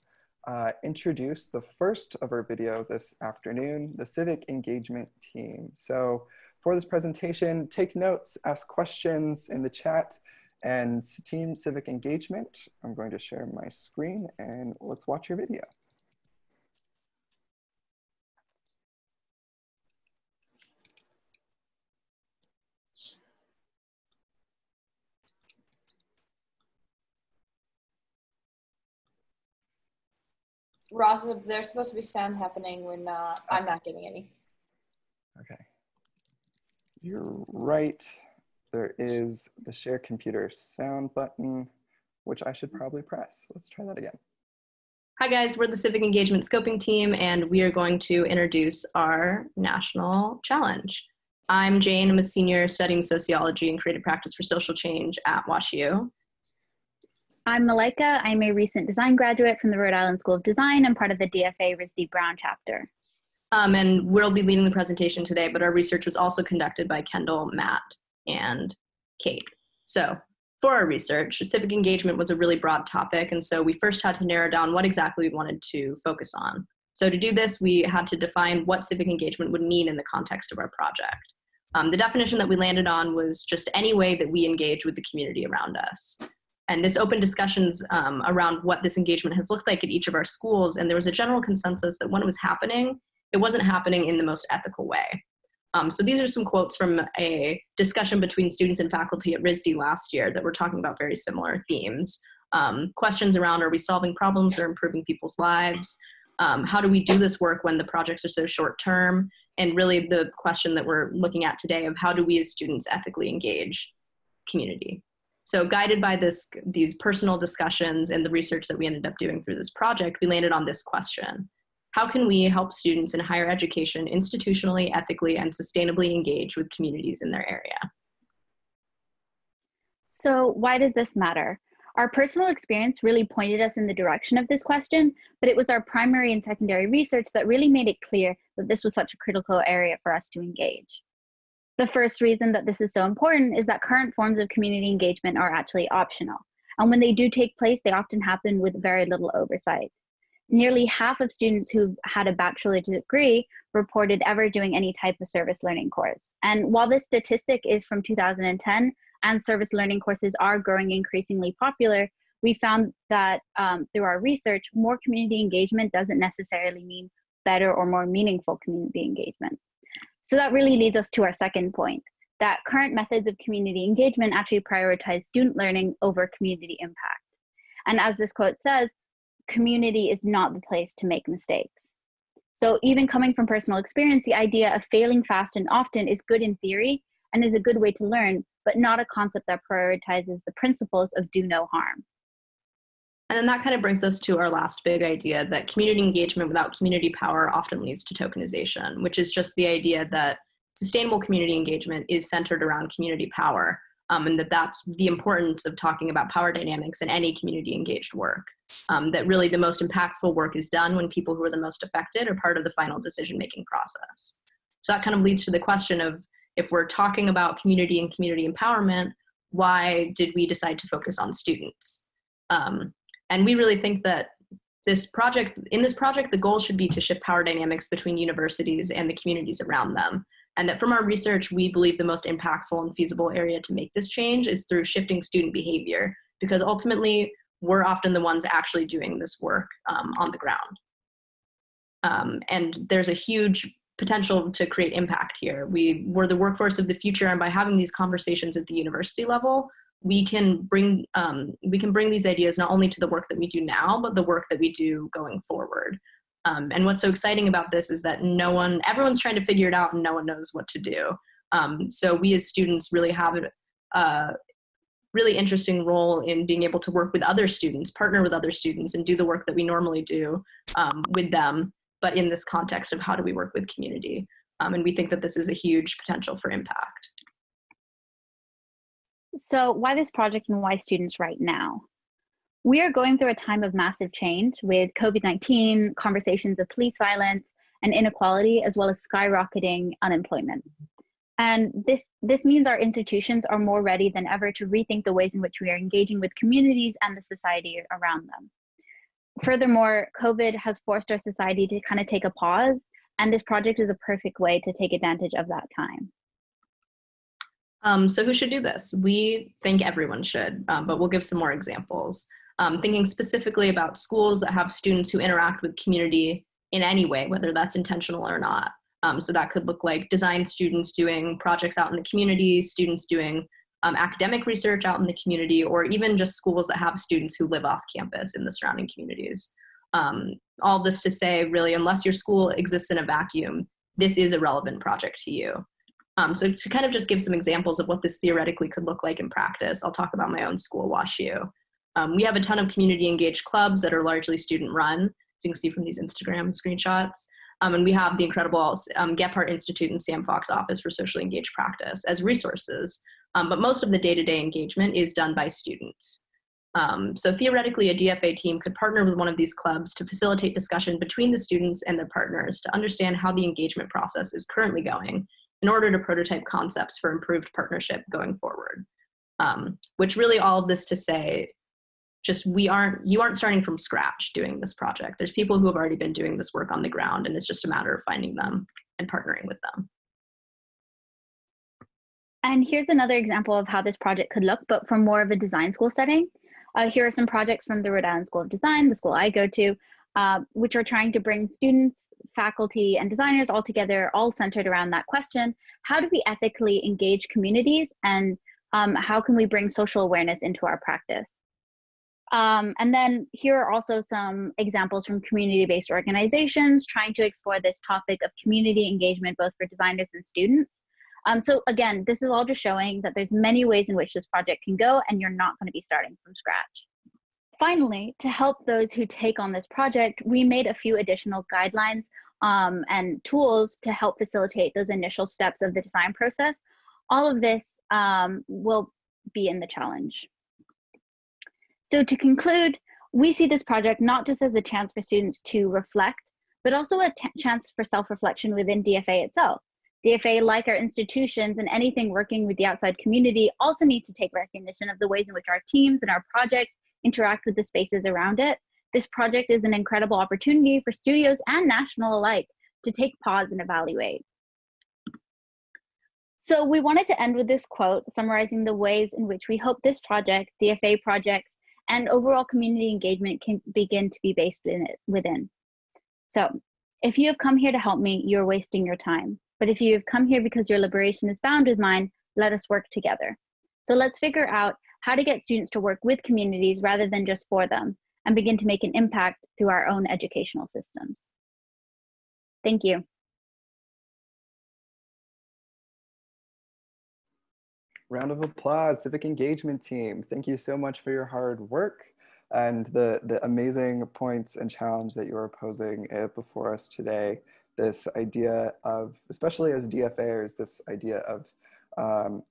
introduce the first of our video this afternoon, the Civic Engagement team. So for this presentation, take notes, ask questions in the chat, and Team Civic Engagement. I'm going to share my screen and let's watch your video. Ross, there's supposed to be sound happening when I'm not getting any. Okay. You're right. There is the share computer sound button, which I should probably press. Let's try that again. Hi guys, we're the Civic Engagement Scoping team and we are going to introduce our national challenge. I'm Jane, I'm a senior studying sociology and creative practice for social change at WashU. I'm Malika. I'm a recent design graduate from the Rhode Island School of Design and part of the DFA RISD Brown chapter. And we'll be leading the presentation today, but our research was also conducted by Kendall, Matt, and Kate. So for our research, civic engagement was a really broad topic, and so we first had to narrow down what exactly we wanted to focus on. So to do this, we had to define what civic engagement would mean in the context of our project. The definition that we landed on was just any way that we engage with the community around us. And this opened discussions around what this engagement has looked like at each of our schools, and there was a general consensus that when it was happening, it wasn't happening in the most ethical way. So these are some quotes from a discussion between students and faculty at RISD last year that were talking about very similar themes. Questions around, are we solving problems or improving people's lives? How do we do this work when the projects are so short term? And really the question that we're looking at today of how do we as students ethically engage community? So guided by these personal discussions and the research that we ended up doing through this project, we landed on this question. How can we help students in higher education institutionally, ethically, and sustainably engage with communities in their area? So why does this matter? Our personal experience really pointed us in the direction of this question, but it was our primary and secondary research that really made it clear that this was such a critical area for us to engage. The first reason that this is so important is that current forms of community engagement are actually optional. And when they do take place, they often happen with very little oversight. Nearly half of students who've had a bachelor's degree reported ever doing any type of service learning course. And while this statistic is from 2010 and service learning courses are growing increasingly popular, we found that through our research, more community engagement doesn't necessarily mean better or more meaningful community engagement. So that really leads us to our second point, that current methods of community engagement actually prioritize student learning over community impact. And as this quote says, community is not the place to make mistakes. So even coming from personal experience, the idea of failing fast and often is good in theory and is a good way to learn, but not a concept that prioritizes the principles of do no harm. And then that kind of brings us to our last big idea that community engagement without community power often leads to tokenization, which is just the idea that sustainable community engagement is centered around community power, and that's the importance of talking about power dynamics in any community engaged work. That really the most impactful work is done when people who are the most affected are part of the final decision-making process. So that kind of leads to the question of, if we're talking about community and community empowerment, why did we decide to focus on students? And we really think that in this project, the goal should be to shift power dynamics between universities and the communities around them. And that from our research, we believe the most impactful and feasible area to make this change is through shifting student behavior, because ultimately we're often the ones actually doing this work on the ground. And there's a huge potential to create impact here. We're the workforce of the future, and by having these conversations at the university level, we can bring these ideas not only to the work that we do now, but the work that we do going forward. And what's so exciting about this is that everyone's trying to figure it out and no one knows what to do. So we as students really have a really interesting role in being able to work with other students, partner with other students, and do the work that we normally do with them, but in this context of how do we work with community. And we think that this is a huge potential for impact. So why this project and why students right now? We are going through a time of massive change with COVID-19, conversations of police violence and inequality, as well as skyrocketing unemployment. And this means our institutions are more ready than ever to rethink the ways in which we are engaging with communities and the society around them. Furthermore, COVID has forced our society to kind of take a pause, and this project is a perfect way to take advantage of that time. So who should do this? We think everyone should, but we'll give some more examples. Thinking specifically about schools that have students who interact with community in any way, whether that's intentional or not. So that could look like design students doing projects out in the community, students doing academic research out in the community, or even just schools that have students who live off campus in the surrounding communities. All this to say, really, unless your school exists in a vacuum, this is a relevant project to you. So to kind of just give some examples of what this theoretically could look like in practice, I'll talk about my own school, WashU. We have a ton of community engaged clubs that are largely student run, so you can see from these Instagram screenshots. And we have the incredible Gephardt Institute and Sam Fox Office for Socially Engaged Practice as resources. But most of the day-to-day engagement is done by students. So theoretically, a DFA team could partner with one of these clubs to facilitate discussion between the students and their partners to understand how the engagement process is currently going in order to prototype concepts for improved partnership going forward. Which really all of this to say, just you aren't starting from scratch doing this project. There's people who have already been doing this work on the ground, and it's just a matter of finding them and partnering with them. And here's another example of how this project could look, but from more of a design school setting. Here are some projects from the Rhode Island School of Design, the school I go to, which are trying to bring students, faculty, and designers all together, all centered around that question: how do we ethically engage communities, and how can we bring social awareness into our practice? And then here are also some examples from community-based organizations trying to explore this topic of community engagement, both for designers and students. So again, this is all just showing that there's many ways in which this project can go, and you're not going to be starting from scratch. Finally, to help those who take on this project, we made a few additional guidelines and tools to help facilitate those initial steps of the design process. All of this will be in the challenge. So to conclude, we see this project not just as a chance for students to reflect, but also a chance for self-reflection within DFA itself. DFA, like our institutions and anything working with the outside community, also needs to take recognition of the ways in which our teams and our projects interact with the spaces around it. This project is an incredible opportunity for studios and national alike to take pause and evaluate. So we wanted to end with this quote summarizing the ways in which we hope this project, DFA projects, and overall community engagement can begin to be based within. So, if you have come here to help me, you're wasting your time. But if you have come here because your liberation is bound with mine, let us work together. So let's figure out how to get students to work with communities rather than just for them, and begin to make an impact through our own educational systems. Thank you. Round of applause, Civic Engagement team. Thank you so much for your hard work and the amazing points and challenge that you are posing before us today. This idea of, especially as DFAers, this idea of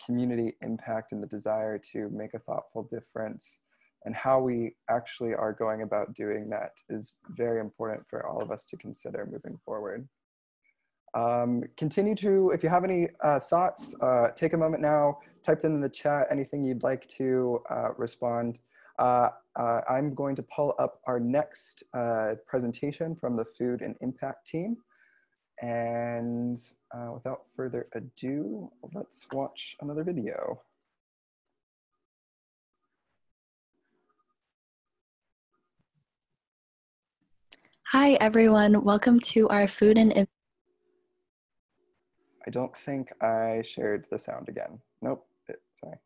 community impact and the desire to make a thoughtful difference, and how we actually are going about doing that is very important for all of us to consider moving forward. Continue to, if you have any thoughts, take a moment now, type them in the chat, anything you'd like to respond. I'm going to pull up our next presentation from the Food and Impact team. And without further ado, let's watch another video. Hi, everyone. Welcome to our Food and Impact. I don't think I shared the sound again. Nope, sorry.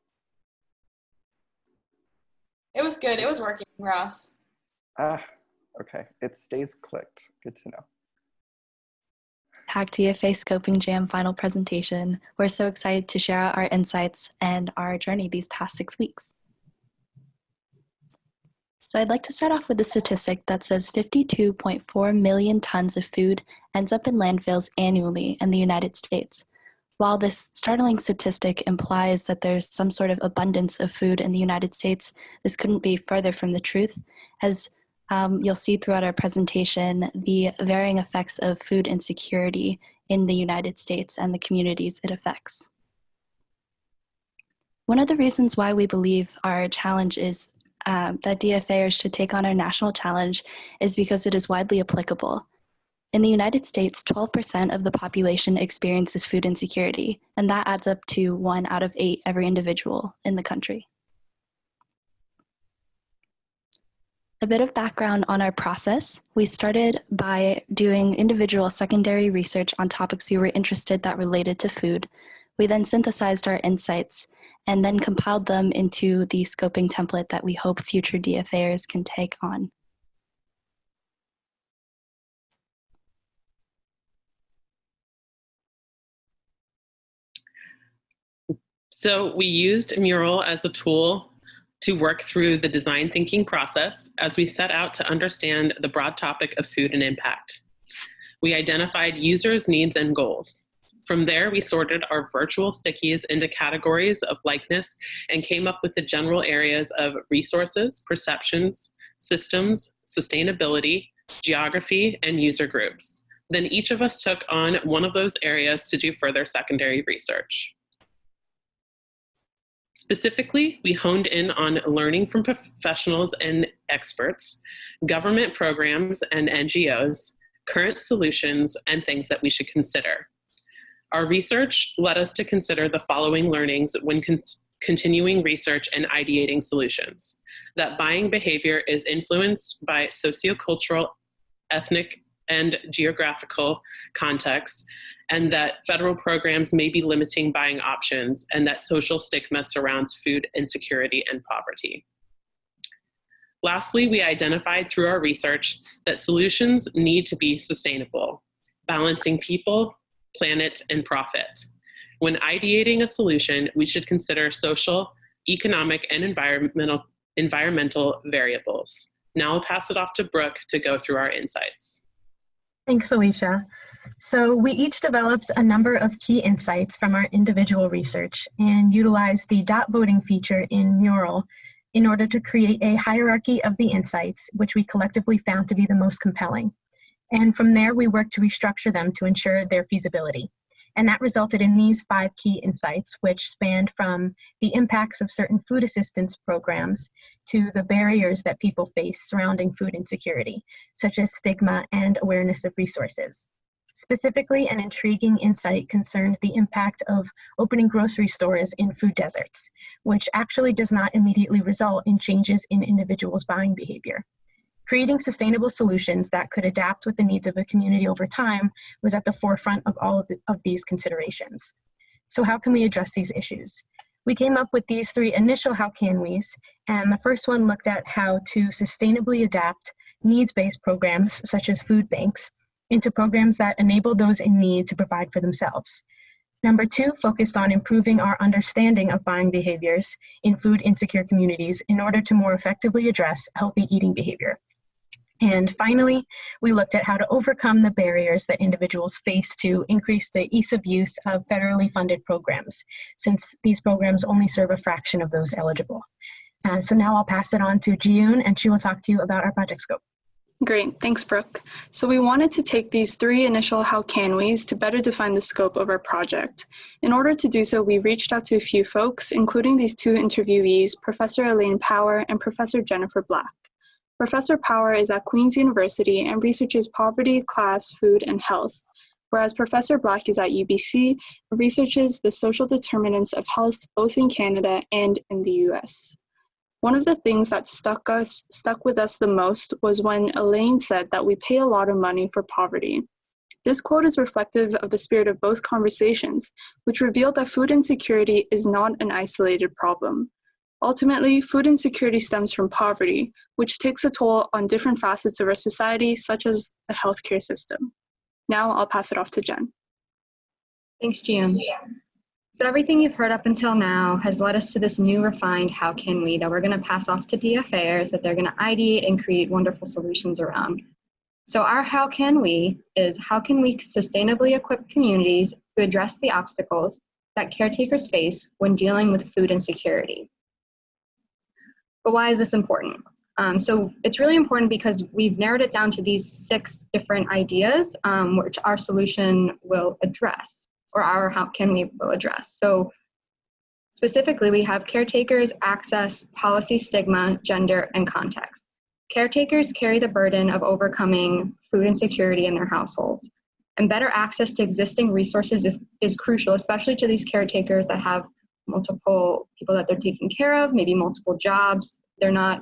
It was good. It was working, Ross. Ah, okay. It stays clicked. Good to know. DFA Scoping Jam final presentation. We're so excited to share our insights and our journey these past 6 weeks. So I'd like to start off with a statistic that says 52.4 million tons of food ends up in landfills annually in the United States. While this startling statistic implies that there's some sort of abundance of food in the United States, this couldn't be further from the truth, as you'll see throughout our presentation the varying effects of food insecurity in the United States and the communities it affects. One of the reasons why we believe our challenge is that DFAers should take on our national challenge is because it is widely applicable. In the United States, 12% of the population experiences food insecurity, and that adds up to 1 out of 8 every individual in the country. A bit of background on our process. We started by doing individual secondary research on topics we were interested that related to food. We then synthesized our insights and then compiled them into the scoping template that we hope future DFAers can take on. So we used Mural as a tool to work through the design thinking process as we set out to understand the broad topic of food and impact. We identified users' needs and goals. From there, we sorted our virtual stickies into categories of likeness and came up with the general areas of resources, perceptions, systems, sustainability, geography, and user groups. Then each of us took on one of those areas to do further secondary research. Specifically, we honed in on learning from professionals and experts, government programs and NGOs, current solutions, and things that we should consider. Our research led us to consider the following learnings when continuing research and ideating solutions: that buying behavior is influenced by sociocultural, ethnic, and geographical contexts, and that federal programs may be limiting buying options, and that social stigma surrounds food insecurity and poverty. Lastly, we identified through our research that solutions need to be sustainable, balancing people, planet, and profit. When ideating a solution, we should consider social, economic, and environmental variables. Now I'll pass it off to Brooke to go through our insights. Thanks, Alicia. So we each developed a number of key insights from our individual research and utilized the dot voting feature in Mural in order to create a hierarchy of the insights, which we collectively found to be the most compelling. And from there, we worked to restructure them to ensure their feasibility. And that resulted in these 5 key insights, which spanned from the impacts of certain food assistance programs to the barriers that people face surrounding food insecurity, such as stigma and awareness of resources. Specifically, an intriguing insight concerned the impact of opening grocery stores in food deserts, which actually does not immediately result in changes in individuals' buying behavior. Creating sustainable solutions that could adapt with the needs of a community over time was at the forefront of all of these considerations. So how can we address these issues? We came up with these 3 initial how can we's, and the first one looked at how to sustainably adapt needs-based programs such as food banks into programs that enable those in need to provide for themselves. Number 2 focused on improving our understanding of buying behaviors in food insecure communities in order to more effectively address healthy eating behavior. And finally, we looked at how to overcome the barriers that individuals face to increase the ease of use of federally funded programs, since these programs only serve a fraction of those eligible. So now I'll pass it on to Jiyun, and she will talk to you about our project scope. Great, thanks, Brooke. So we wanted to take these 3 initial how can we's to better define the scope of our project. In order to do so, we reached out to a few folks, including these 2 interviewees, Professor Elaine Power and Professor Jennifer Black. Professor Power is at Queen's University and researches poverty, class, food, and health, whereas Professor Black is at UBC and researches the social determinants of health both in Canada and in the US. One of the things that stuck with us the most was when Elaine said that we pay a lot of money for poverty. This quote is reflective of the spirit of both conversations, which revealed that food insecurity is not an isolated problem. Ultimately, food insecurity stems from poverty, which takes a toll on different facets of our society, such as the healthcare system. Now I'll pass it off to Jen. Thanks, Jiyun. So everything you've heard up until now has led us to this new refined how can we that we're going to pass off to DFAers that they're going to ideate and create wonderful solutions around. So our how can we is how can we sustainably equip communities to address the obstacles that caretakers face when dealing with food insecurity. But why is this important? So it's really important because we've narrowed it down to these 6 different ideas, which our solution will address, or our how can we will address. So specifically, we have caretakers, access, policy, stigma, gender, and context. Caretakers carry the burden of overcoming food insecurity in their households, and better access to existing resources is crucial, especially to these caretakers that have multiple people that they're taking care of, maybe multiple jobs. They're not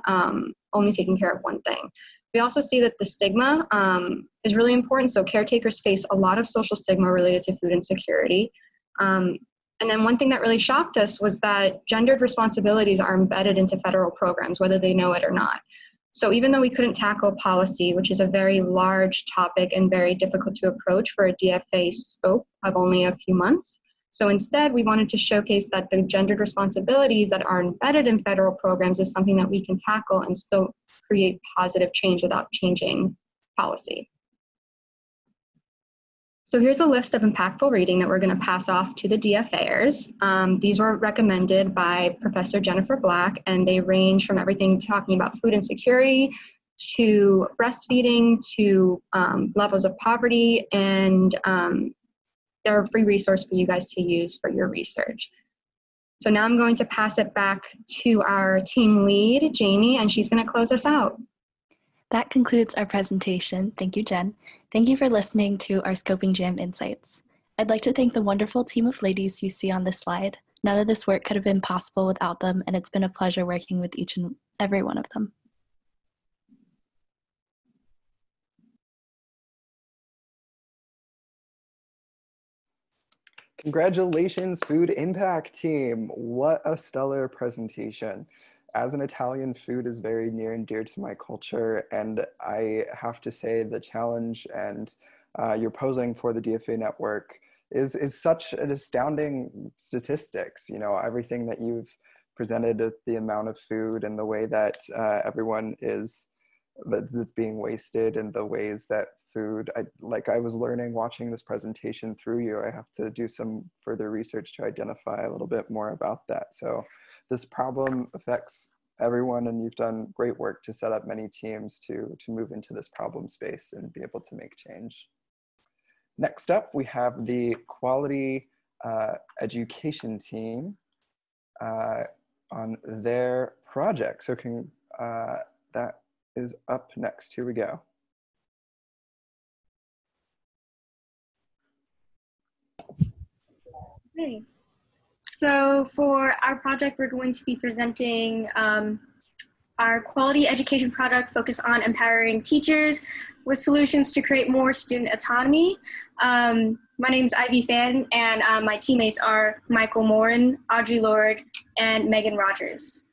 only taking care of one thing. We also see that the stigma is really important. So caretakers face a lot of social stigma related to food insecurity. And then one thing that really shocked us was that gendered responsibilities are embedded into federal programs, whether they know it or not. So even though we couldn't tackle policy, which is a very large topic and very difficult to approach for a DFA scope of only a few months, so instead, we wanted to showcase that the gendered responsibilities that are embedded in federal programs is something that we can tackle and still create positive change without changing policy. So here's a list of impactful reading that we're going to pass off to the DFAers. These were recommended by Professor Jennifer Black, and they range from everything talking about food insecurity to breastfeeding to levels of poverty, and they're a free resource for you guys to use for your research. So now I'm going to pass it back to our team lead, Jamie, and she's going to close us out. That concludes our presentation. Thank you, Jen. Thank you for listening to our Scoping Jam Insights. I'd like to thank the wonderful team of ladies you see on this slide. None of this work could have been possible without them, and it's been a pleasure working with each and every one of them. Congratulations, Food Impact Team. What a stellar presentation. As an Italian, food is very near and dear to my culture, and I have to say the challenge and you're posing for the DFA network is such an astounding statistics. You know, everything that you've presented, the amount of food and the way that everyone is, that's being wasted, and the ways that food, I was learning watching this presentation through you. I have to do some further research to identify a little bit more about that. So this problem affects everyone, and you've done great work to set up many teams to move into this problem space and be able to make change. Next up, we have the quality education team on their project. So that is up next. Here we go. Okay. So for our project, we're going to be presenting our quality education product focused on empowering teachers with solutions to create more student autonomy. My name is Ivy Fan, and my teammates are Michael Morin, Audrey Lord, and Megan Rogers.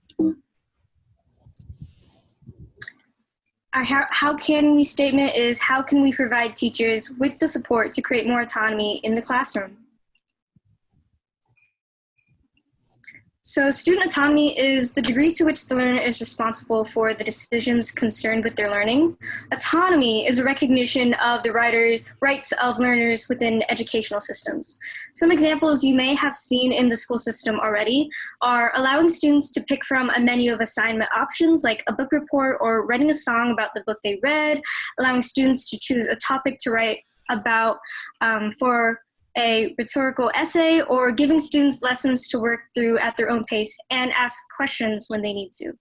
Our How Can We statement is, how can we provide teachers with the support to create more autonomy in the classroom? So student autonomy is the degree to which the learner is responsible for the decisions concerned with their learning. Autonomy is a recognition of the rights of learners within educational systems. Some examples you may have seen in the school system already are allowing students to pick from a menu of assignment options like a book report or writing a song about the book they read, allowing students to choose a topic to write about for a rhetorical essay, or giving students lessons to work through at their own pace and ask questions when they need to.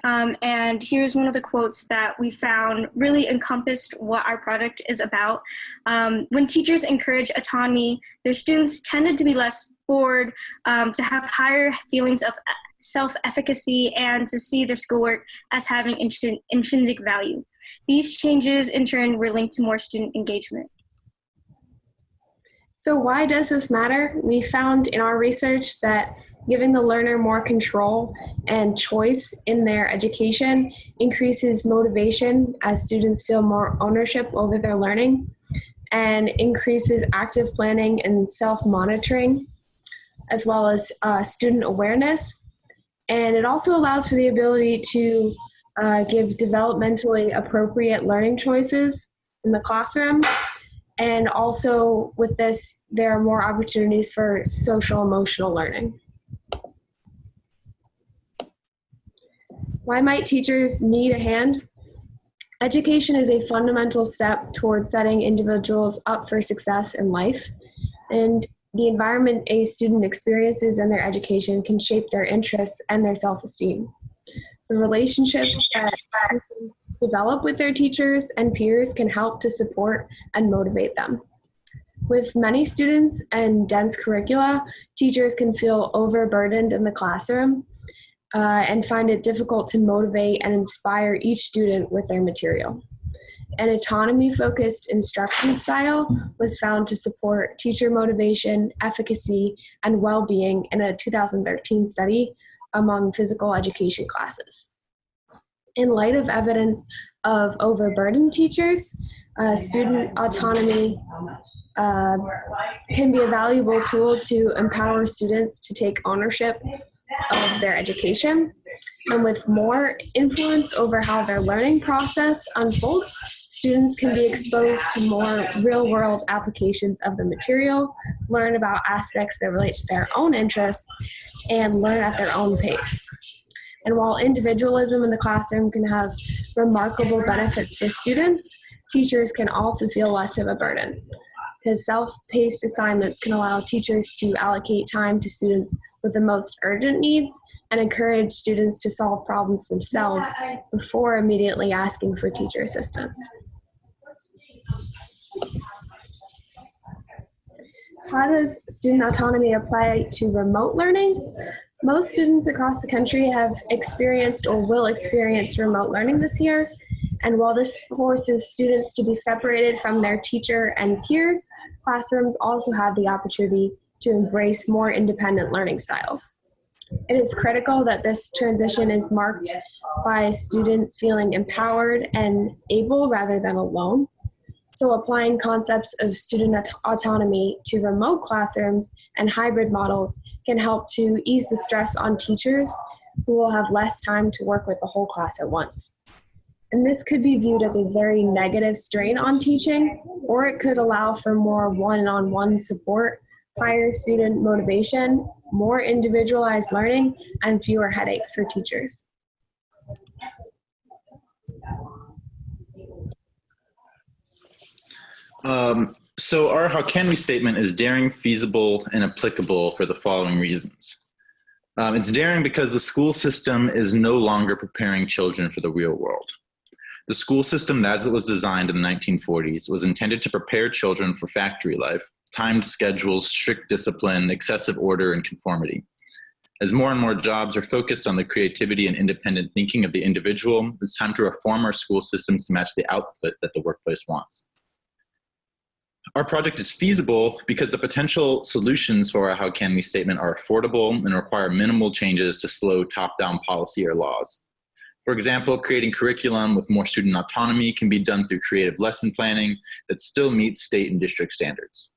And here's one of the quotes that we found really encompassed what our project is about. When teachers encourage autonomy, their students tended to be less bored, to have higher feelings of self-efficacy, and to see their schoolwork as having intrinsic value. These changes, in turn, were linked to more student engagement. So why does this matter? We found in our research that giving the learner more control and choice in their education increases motivation as students feel more ownership over their learning, and increases active planning and self-monitoring, as well as student awareness. And it also allows for the ability to give developmentally appropriate learning choices in the classroom. And also with this, there are more opportunities for social emotional learning. Why might teachers need a hand? Education is a fundamental step towards setting individuals up for success in life. And the environment a student experiences in their education can shape their interests and their self-esteem. The relationships that develop with their teachers and peers can help to support and motivate them. With many students and dense curricula, teachers can feel overburdened in the classroom and find it difficult to motivate and inspire each student with their material. An autonomy-focused instruction style was found to support teacher motivation, efficacy, and well-being in a 2013 study among physical education classes. In light of evidence of overburdened teachers, student autonomy can be a valuable tool to empower students to take ownership of their education. And with more influence over how their learning process unfolds, students can be exposed to more real-world applications of the material, learn about aspects that relate to their own interests, and learn at their own pace. And while individualism in the classroom can have remarkable benefits for students, teachers can also feel less of a burden, because self-paced assignments can allow teachers to allocate time to students with the most urgent needs and encourage students to solve problems themselves before immediately asking for teacher assistance. How does student autonomy apply to remote learning? Most students across the country have experienced or will experience remote learning this year. And while this forces students to be separated from their teacher and peers, classrooms also have the opportunity to embrace more independent learning styles. It is critical that this transition is marked by students feeling empowered and able rather than alone. So applying concepts of student autonomy to remote classrooms and hybrid models can help to ease the stress on teachers who will have less time to work with the whole class at once. And this could be viewed as a very negative strain on teaching, or it could allow for more one-on-one support, higher student motivation, more individualized learning, and fewer headaches for teachers. So our How Can We statement is daring, feasible, and applicable for the following reasons. It's daring because the school system is no longer preparing children for the real world. The school system, as it was designed in the 1940s, was intended to prepare children for factory life, timed schedules, strict discipline, excessive order, and conformity. As more and more jobs are focused on the creativity and independent thinking of the individual, it's time to reform our school systems to match the output that the workplace wants. Our project is feasible because the potential solutions for our How Can We statement are affordable and require minimal changes to slow top-down policy or laws. For example, creating curriculum with more student autonomy can be done through creative lesson planning that still meets state and district standards.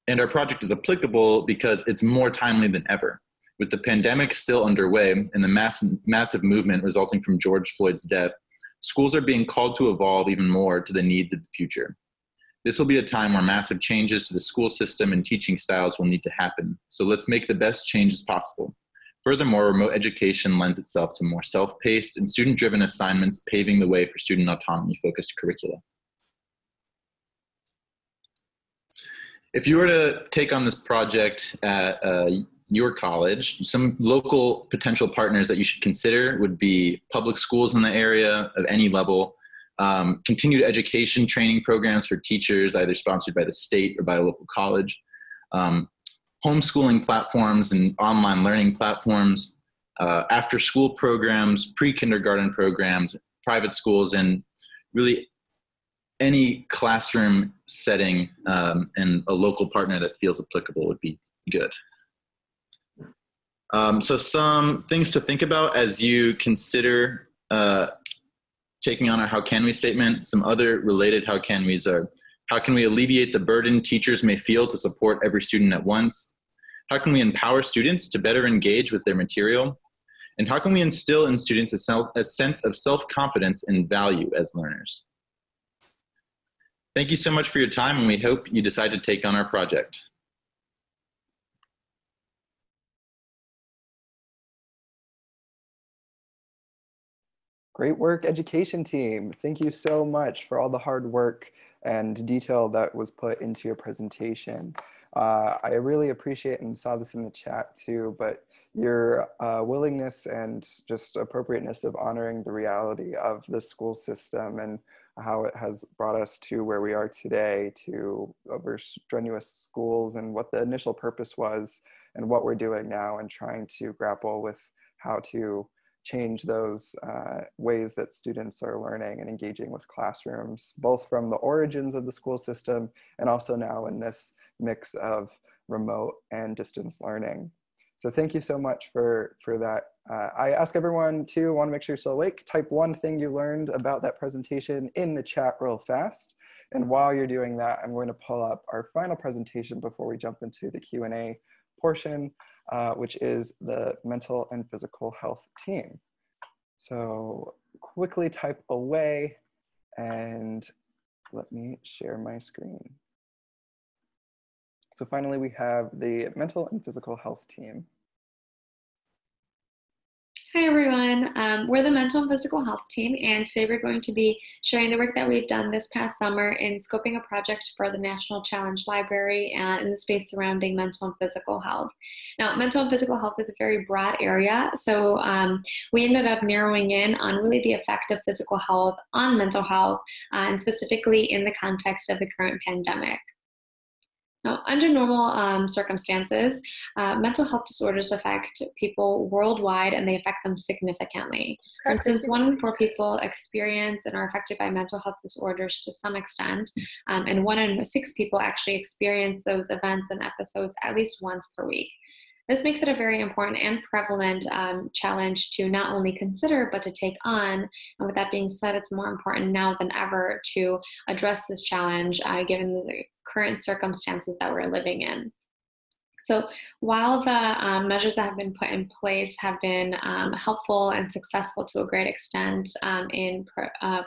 And our project is applicable because it's more timely than ever. With the pandemic still underway and the massive movement resulting from George Floyd's death, schools are being called to evolve even more to the needs of the future. This will be a time where massive changes to the school system and teaching styles will need to happen. So let's make the best changes possible. Furthermore, remote education lends itself to more self-paced and student-driven assignments, paving the way for student autonomy-focused curricula. If you were to take on this project at your college, some local potential partners that you should consider would be public schools in the area of any level, continued education training programs for teachers, either sponsored by the state or by a local college, homeschooling platforms and online learning platforms, after-school programs, pre-kindergarten programs, private schools, and really any classroom setting and a local partner that feels applicable would be good. So some things to think about as you consider taking on our How Can We statement. Some other related How Can We's are: how can we alleviate the burden teachers may feel to support every student at once? How can we empower students to better engage with their material? And how can we instill in students a sense of self-confidence and value as learners? Thank you so much for your time, and we hope you decide to take on our project. Great work, education team. Thank you so much for all the hard work and detail that was put into your presentation. I really appreciate, and saw this in the chat too, but your willingness and just appropriateness of honoring the reality of the school system and how it has brought us to where we are today, to over strenuous schools, and what the initial purpose was and what we're doing now, and trying to grapple with how to change those ways that students are learning and engaging with classrooms, both from the origins of the school system and also now in this mix of remote and distance learning. So thank you so much for that. I ask everyone to want to make sure you're still awake. Type one thing you learned about that presentation in the chat real fast. And while you're doing that, I'm going to pull up our final presentation before we jump into the Q&A portion, which is the mental and physical health team. So quickly type away And let me share my screen. So finally, we have the mental and physical health team. Hi everyone, we're the mental and physical health team, and today we're going to be sharing the work that we've done this past summer in scoping a project for the National Challenge Library in the space surrounding mental and physical health. Now, mental and physical health is a very broad area, so we ended up narrowing in on really the effect of physical health on mental health, and specifically in the context of the current pandemic. Now, under normal circumstances, mental health disorders affect people worldwide, and they affect them significantly. For instance, 1 in 4 people experience and are affected by mental health disorders to some extent, and 1 in 6 people actually experience those events and episodes at least once per week. This makes it a very important and prevalent challenge to not only consider, but to take on. And with that being said, it's more important now than ever to address this challenge given the current circumstances that we're living in. So while the measures that have been put in place have been helpful and successful to a great extent in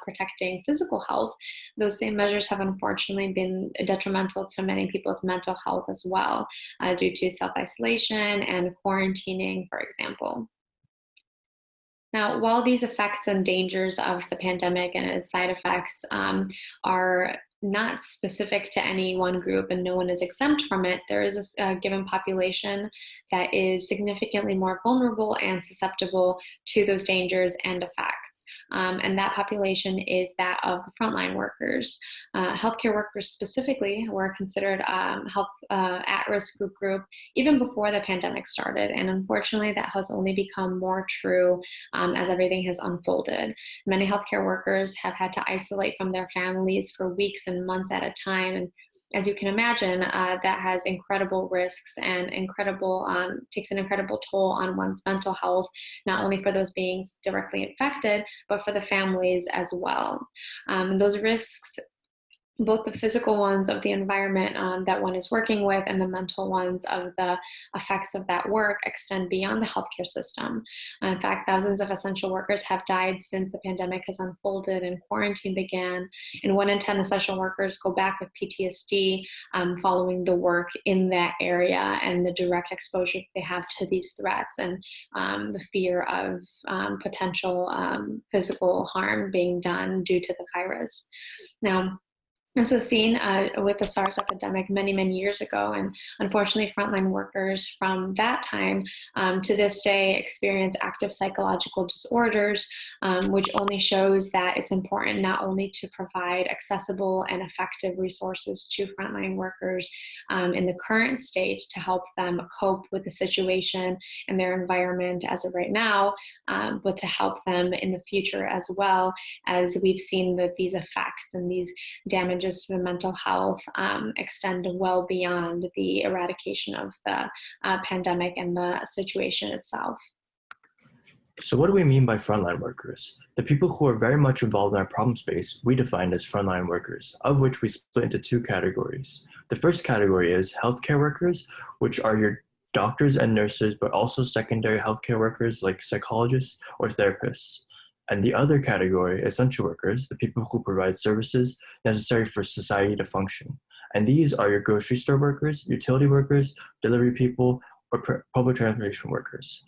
protecting physical health, those same measures have unfortunately been detrimental to many people's mental health as well, due to self-isolation and quarantining, for example. Now, while these effects and dangers of the pandemic and its side effects are not specific to any one group and no one is exempt from it, there is a given population that is significantly more vulnerable and susceptible to those dangers and effects. And that population is that of frontline workers. Healthcare workers specifically were considered at-risk group even before the pandemic started. And unfortunately, that has only become more true as everything has unfolded. Many healthcare workers have had to isolate from their families for weeks and months at a time. And as you can imagine, that has incredible risks and takes an incredible toll on one's mental health, not only for those beings directly infected, but for the families as well. Those risks, both the physical ones of the environment that one is working with and the mental ones of the effects of that work, extend beyond the healthcare system. In fact, thousands of essential workers have died since the pandemic has unfolded and quarantine began. And 1 in 10 essential workers go back with PTSD following the work in that area and the direct exposure they have to these threats and the fear of potential physical harm being done due to the virus. Now, this was seen with the SARS epidemic many, many years ago, and unfortunately frontline workers from that time to this day experience active psychological disorders, which only shows that it's important not only to provide accessible and effective resources to frontline workers in the current state to help them cope with the situation and their environment as of right now, but to help them in the future as well, as we've seen that these effects and these damages to the mental health extend well beyond the eradication of the pandemic and the situation itself. So what do we mean by frontline workers? The people who are very much involved in our problem space, we define as frontline workers, of which we split into 2 categories. The first category is healthcare workers, which are your doctors and nurses, but also secondary healthcare workers like psychologists or therapists. And the other category, essential workers, the people who provide services necessary for society to function. And these are your grocery store workers, utility workers, delivery people, or public transportation workers.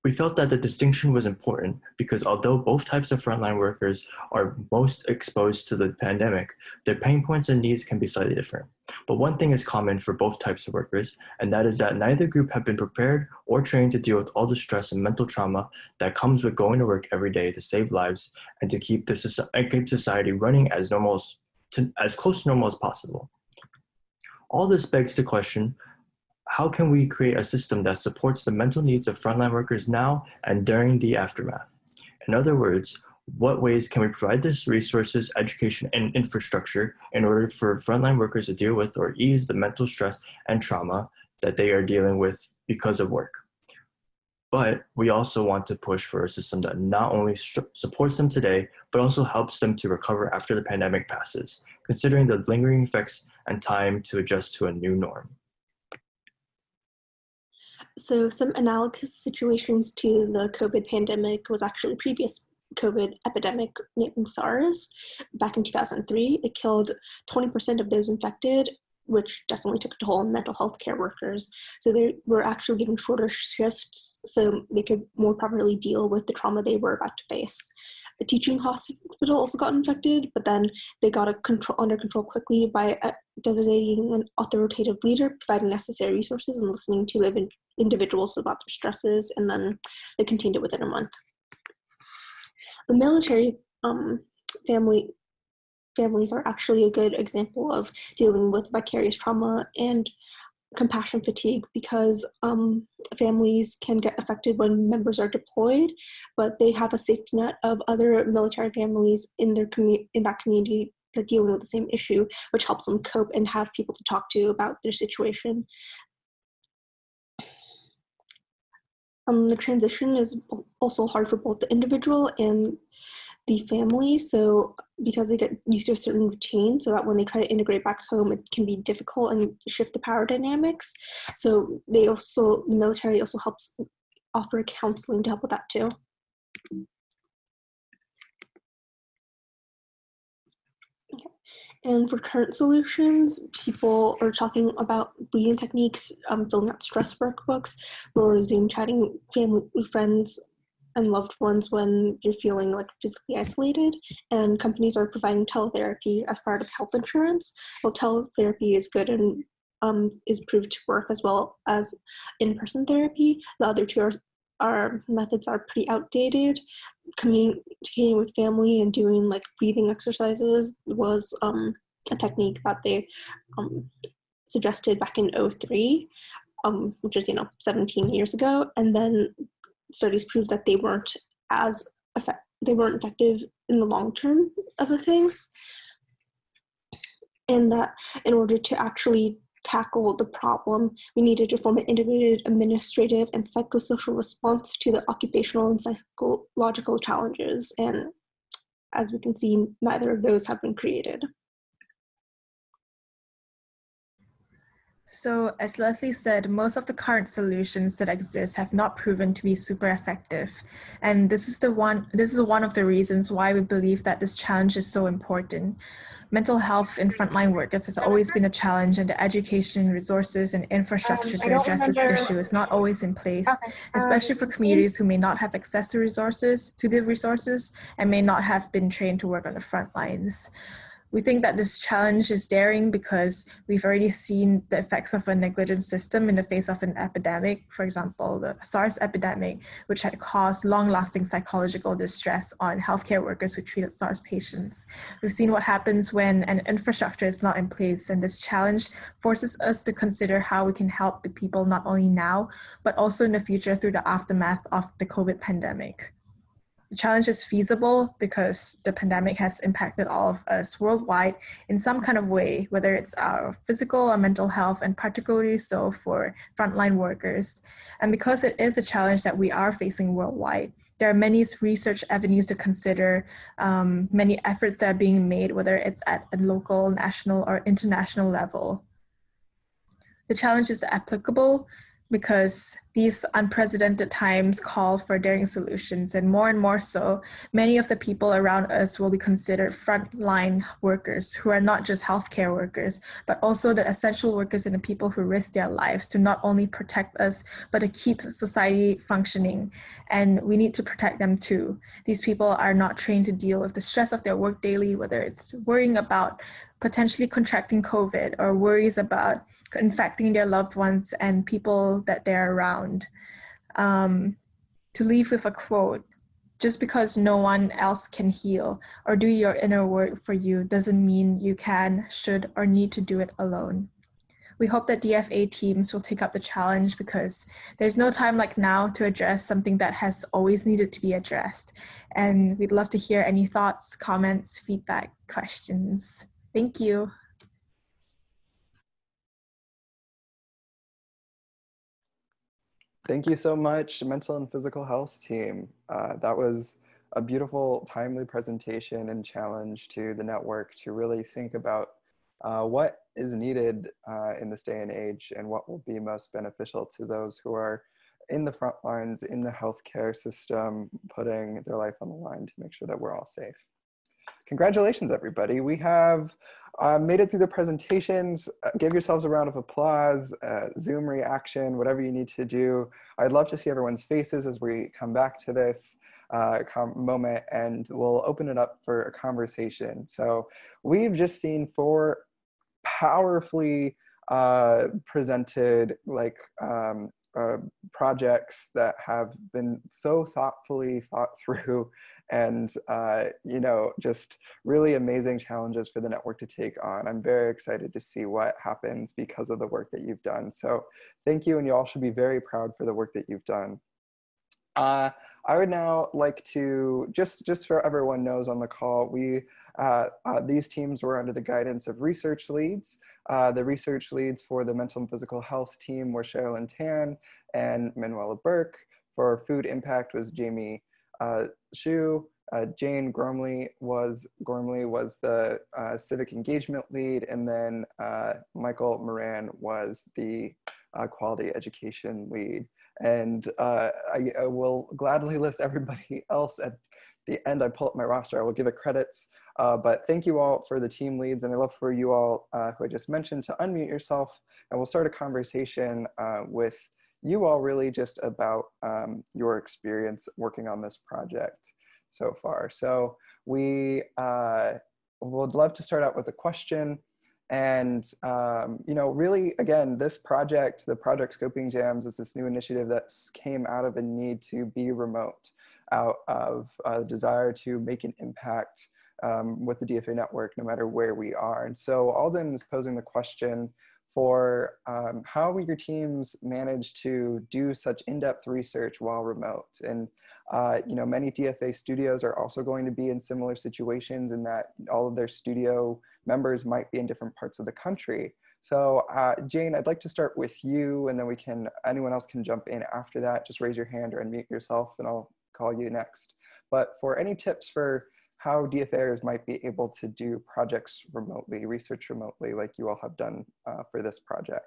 We felt that the distinction was important because although both types of frontline workers are most exposed to the pandemic, their pain points and needs can be slightly different. But one thing is common for both types of workers, and that is that neither group have been prepared or trained to deal with all the stress and mental trauma that comes with going to work every day to save lives and to keep society running as close to normal as possible. All this begs the question, how can we create a system that supports the mental needs of frontline workers now and during the aftermath? In other words, what ways can we provide this resources, education, and infrastructure in order for frontline workers to deal with or ease the mental stress and trauma that they are dealing with because of work? But we also want to push for a system that not only supports them today, but also helps them to recover after the pandemic passes, considering the lingering effects and time to adjust to a new norm. So some analogous situations to the COVID pandemic was actually previous COVID epidemic named SARS back in 2003. It killed 20% of those infected, which definitely took a toll on mental health care workers. So they were actually given shorter shifts so they could more properly deal with the trauma they were about to face. A teaching hospital also got infected, but then they got under control quickly by designating an authoritative leader, providing necessary resources, and listening to live individuals about their stresses, and then they contained it within a month. The military families are actually a good example of dealing with vicarious trauma and compassion fatigue, because families can get affected when members are deployed, but they have a safety net of other military families in their in that community that dealing with the same issue, which helps them cope and have people to talk to about their situation. The transition is also hard for both the individual and the family, so because they get used to a certain routine, so that when they try to integrate back home, it can be difficult and shift the power dynamics. So the military also helps offer counseling to help with that too. Okay. And for current solutions, people are talking about breathing techniques, filling out stress workbooks, or Zoom chatting family, friends, and loved ones when you're feeling like physically isolated, and companies are providing teletherapy as part of health insurance. Well, teletherapy is good and is proved to work as well as in-person therapy. The other two methods are pretty outdated. Communicating with family and doing like breathing exercises was a technique that they suggested back in 2003, which is 17 years ago, and then studies proved that they weren't effective in the long term of things, and that in order to actually tackle the problem, we needed to form an integrated administrative and psychosocial response to the occupational and psychological challenges, and as we can see, neither of those have been created. So, as Leslie said, most of the current solutions that exist have not proven to be super effective. And this is one of the reasons why we believe that this challenge is so important. Mental health in frontline workers has always been a challenge, and the education, resources, and infrastructure to address this issue is not always in place, especially for communities who may not have access to the resources, and may not have been trained to work on the front lines. We think that this challenge is daring because we've already seen the effects of a negligent system in the face of an epidemic, for example, the SARS epidemic, which had caused long-lasting psychological distress on healthcare workers who treated SARS patients. We've seen what happens when an infrastructure is not in place, and this challenge forces us to consider how we can help the people not only now, but also in the future through the aftermath of the COVID pandemic. The challenge is feasible because the pandemic has impacted all of us worldwide in some kind of way, whether it's our physical or mental health, and particularly so for frontline workers. And because it is a challenge that we are facing worldwide, there are many research avenues to consider, many efforts that are being made, whether it's at a local, national, or international level. The challenge is applicable because these unprecedented times call for daring solutions, and more so, many of the people around us will be considered frontline workers who are not just healthcare workers, but also the essential workers and the people who risk their lives to not only protect us, but to keep society functioning. And we need to protect them too. These people are not trained to deal with the stress of their work daily, whether it's worrying about potentially contracting COVID or worries about infecting their loved ones and people that they're around. To leave with a quote, just because no one else can heal or do your inner work for you doesn't mean you can, should, or need to do it alone. We hope that DFA teams will take up the challenge because there's no time like now to address something that has always needed to be addressed. And we'd love to hear any thoughts, comments, feedback, questions. Thank you. Thank you so much, mental and physical health team. That was a beautiful, timely presentation and challenge to the network to really think about what is needed in this day and age and what will be most beneficial to those who are in the front lines, in the healthcare system, putting their life on the line to make sure that we're all safe. Congratulations, everybody. We have made it through the presentations. Give yourselves a round of applause, Zoom reaction, whatever you need to do. I'd love to see everyone's faces as we come back to this moment, and we'll open it up for a conversation. So we've just seen 4 powerfully presented projects that have been so thoughtfully thought through, and you know, just really amazing challenges for the network to take on. I'm very excited to see what happens because of the work that you've done. So thank you, and you all should be very proud for the work that you've done. I would now like to, just so everyone knows on the call, these teams were under the guidance of research leads. The research leads for the mental and physical health team were Sherilyn Tan and Manuela Burke. For food impact was Jamie Shu. Jane Gormley was the civic engagement lead, and then Michael Moran was the quality education lead. And I will gladly list everybody else at the end. I pull up my roster, I will give it credits. But thank you all for the team leads, and I'd love for you all who I just mentioned to unmute yourself, and we'll start a conversation with you all really just about your experience working on this project so far. So we would love to start out with a question. And, you know, really, again, this project, the Project Scoping Jams, is this new initiative that came out of a need to be remote, out of a desire to make an impact with the DFA network, no matter where we are. And so Alden is posing the question for how your teams manage to do such in-depth research while remote. And, you know, many DFA studios are also going to be in similar situations in that all of their studio members might be in different parts of the country. So Jane, I'd like to start with you, and then anyone else can jump in after that. Just raise your hand or unmute yourself and I'll call you next. But for any tips for how DFAers might be able to do projects remotely, research remotely, like you all have done for this project.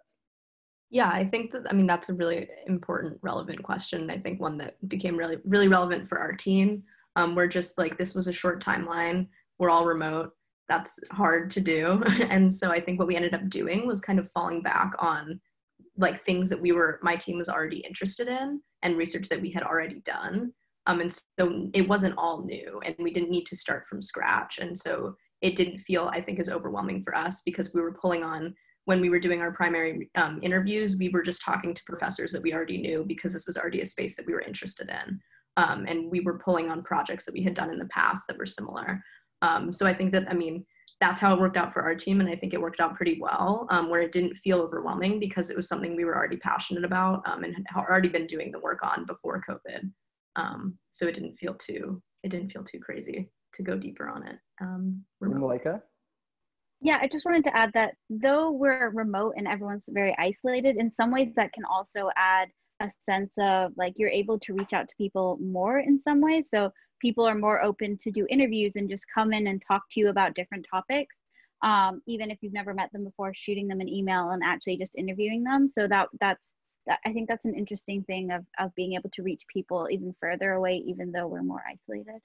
Yeah, I think that, I mean, that's a really important, relevant question. I think one that became really, really relevant for our team. We're just like, this was a short timeline. We're all remote. That's hard to do. And so I think what we ended up doing was kind of falling back on like things that my team was already interested in and research that we had already done. And so it wasn't all new, and we didn't need to start from scratch. And so it didn't feel, I think, as overwhelming for us, because we were pulling on, when we were doing our primary interviews, we were just talking to professors that we already knew, because this was already a space that we were interested in. And we were pulling on projects that we had done in the past that were similar. So I think that, I mean, that's how it worked out for our team. And I think it worked out pretty well, where it didn't feel overwhelming because it was something we were already passionate about and had already been doing the work on before COVID. So it didn't feel too crazy to go deeper on it. Malika? Yeah, I just wanted to add that though we're remote and everyone's very isolated, in some ways that can also add a sense of like you're able to reach out to people more in some ways. So people are more open to do interviews and just come in and talk to you about different topics. Even if you've never met them before, shooting them an email and actually just interviewing them. So I think that's an interesting thing of being able to reach people even further away, even though we're more isolated.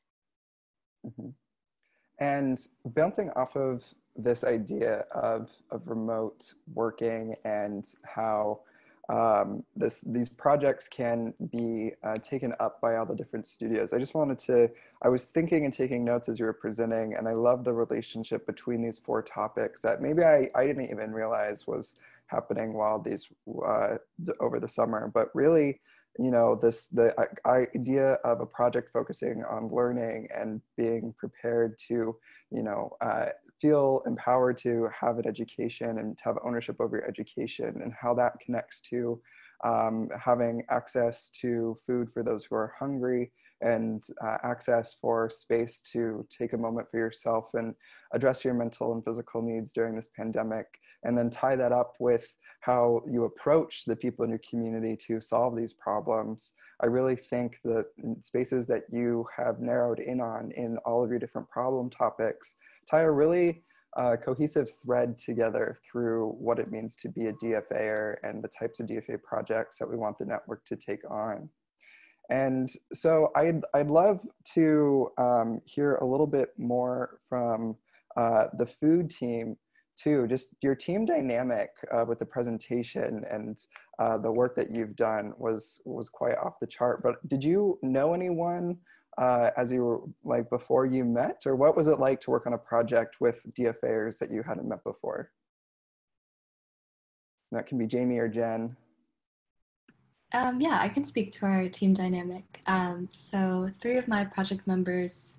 Mm-hmm. And bouncing off of this idea of remote working and how these projects can be taken up by all the different studios. I was thinking and taking notes as you were presenting, and I love the relationship between these 4 topics that maybe I didn't even realize was happening while these over the summer. But really, you know, the idea of a project focusing on learning and being prepared to, you know, feel empowered to have an education and to have ownership over your education, and how that connects to having access to food for those who are hungry, and access for space to take a moment for yourself and address your mental and physical needs during this pandemic, and then tie that up with how you approach the people in your community to solve these problems. I really think the spaces that you have narrowed in on in all of your different problem topics tie a really cohesive thread together through what it means to be a DFAer and the types of DFA projects that we want the network to take on. And so I'd love to hear a little bit more from the food team too, just your team dynamic with the presentation and the work that you've done was quite off the chart. But did you know anyone as you were like before you met, or what was it like to work on a project with DFAers that you hadn't met before? That can be Jamie or Jen. Yeah, I can speak to our team dynamic. So 3 of my project members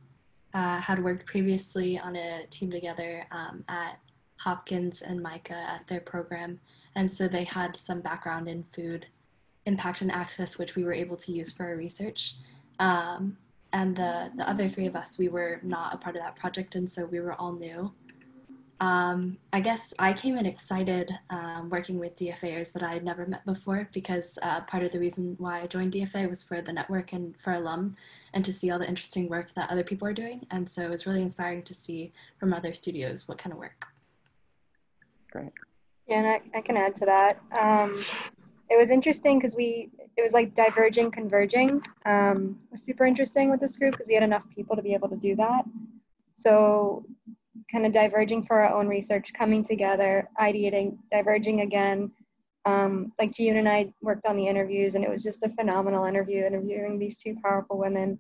had worked previously on a team together at Hopkins and Micah at their program. And so they had some background in food impact and access, which we were able to use for our research. And the other 3 of us, we were not a part of that project, and so we were all new. I guess I came in excited working with DFAers that I had never met before, because part of the reason why I joined DFA was for the network and for alum, and to see all the interesting work that other people are doing. And so it was really inspiring to see from other studios what kind of work. Great. Yeah, and I can add to that. It was interesting because it was like diverging, converging. It was super interesting with this group because we had enough people to be able to do that. So kind of diverging for our own research, coming together, ideating, diverging again. Like Jiyun and I worked on the interviews, and it was just a phenomenal interviewing these 2 powerful women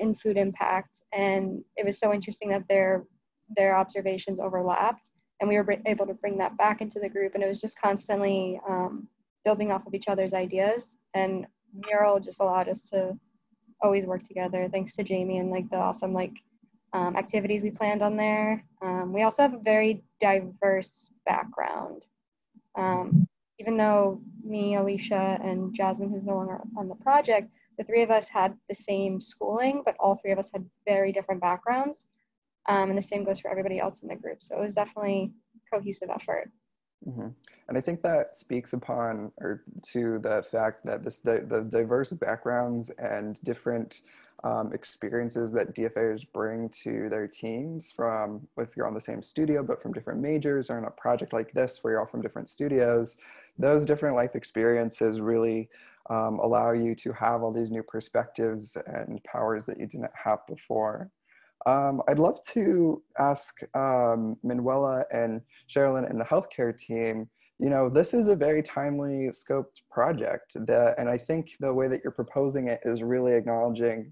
in food impact. And it was so interesting that their observations overlapped, and we were able to bring that back into the group. And it was just constantly building off of each other's ideas. And Mural just allowed us to always work together, thanks to Jamie and like the awesome activities we planned on there. We also have a very diverse background. Even though me, Alicia, and Jasmine, who's no longer on the project, the 3 of us had the same schooling, but all 3 of us had very different backgrounds. And the same goes for everybody else in the group. So it was definitely a cohesive effort. Mm-hmm. And I think that speaks upon or to the fact that the diverse backgrounds and different experiences that DFAers bring to their teams, from if you're on the same studio but from different majors, or in a project like this where you're all from different studios, those different life experiences really allow you to have all these new perspectives and powers that you didn't have before. I'd love to ask Manuela and Sherilyn and the healthcare team, this is a very timely scoped project, and I think the way that you're proposing it is really acknowledging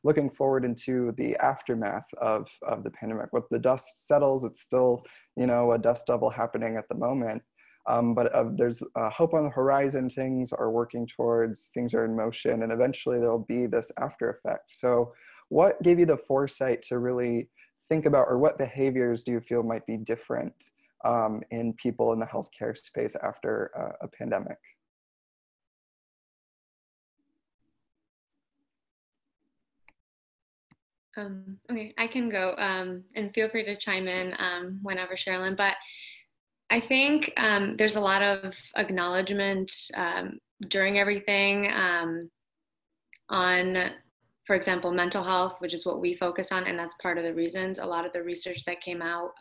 looking forward into the aftermath of the pandemic. With the dust settles, it's still, a dust devil happening at the moment. But there's hope on the horizon. Things are working towards, things are in motion, and eventually there'll be this after effect. So what gave you the foresight to really think about, or what behaviors do you feel might be different in people in the healthcare space after a pandemic? Okay, I can go, and feel free to chime in whenever, Sherilyn. But I think there's a lot of acknowledgement during everything on, for example, mental health, which is what we focus on, and that's part of the reasons. A lot of the research that came out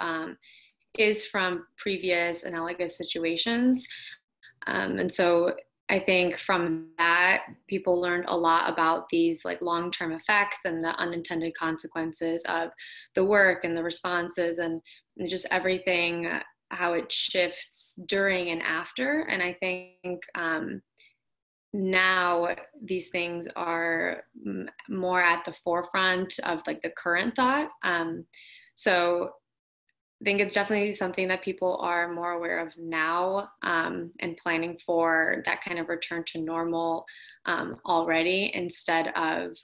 is from previous analogous situations. And so I think from that, people learned a lot about these long-term effects and the unintended consequences of the work and the responses and just everything, how it shifts during and after. And I think now these things are more at the forefront of the current thought. So I think it's definitely something that people are more aware of now, and planning for that kind of return to normal already, instead of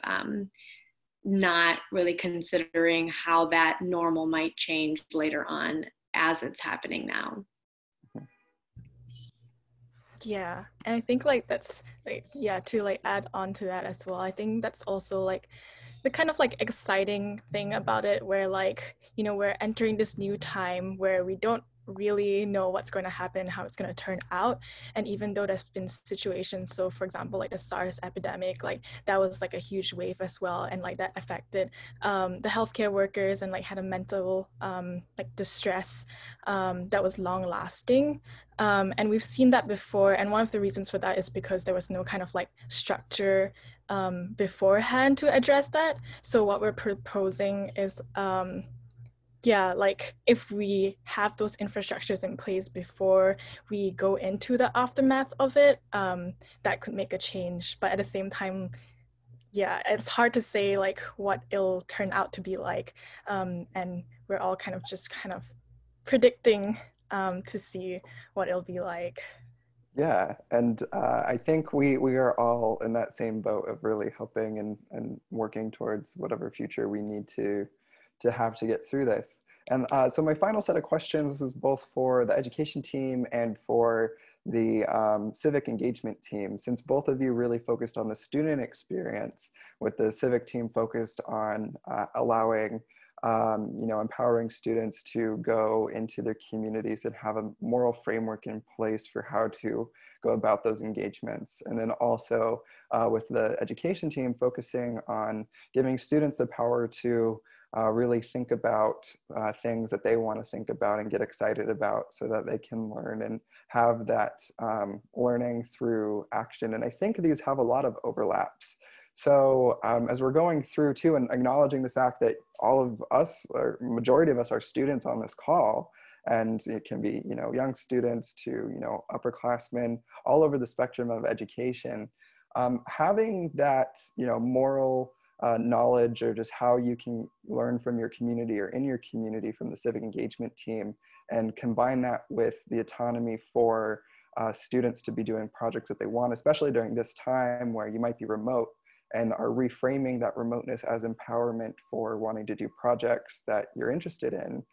not really considering how that normal might change later on as it's happening now. Yeah, and I think that's to add on to that as well. I think that's also the kind of exciting thing about it, where we're entering this new time where we don't really know what's going to happen, how it's going to turn out. And even though there's been situations, so for example, like the SARS epidemic, like that was like a huge wave as well, and like that affected the healthcare workers and like had a mental like distress that was long lasting. And we've seen that before, and one of the reasons for that is because there was no kind of like structure beforehand to address that. So what we're proposing is yeah, like if we have those infrastructures in place before we go into the aftermath of it, that could make a change. But at the same time, yeah, it's hard to say like what it'll turn out to be like. And we're all kind of predicting to see what it'll be like. Yeah, and I think we are all in that same boat of really helping and working towards whatever future we need to have to get through this. And so my final set of questions, this is both for the education team and for the civic engagement team. Since both of you really focused on the student experience, with the civic team focused on allowing, you know, empowering students to go into their communities and have a moral framework in place for how to go about those engagements. And then also with the education team focusing on giving students the power to really think about things that they want to think about and get excited about so that they can learn and have that learning through action. And I think these have a lot of overlaps. So as we're going through too and acknowledging the fact that all of us, or majority of us, are students on this call, and it can be, you know, young students to, you know, upperclassmen, all over the spectrum of education, having that, you know, moral knowledge, or just how you can learn from your community or in your community from the civic engagement team, and combine that with the autonomy for students to be doing projects that they want, especially during this time where you might be remote, and are reframing that remoteness as empowerment for wanting to do projects that you're interested in.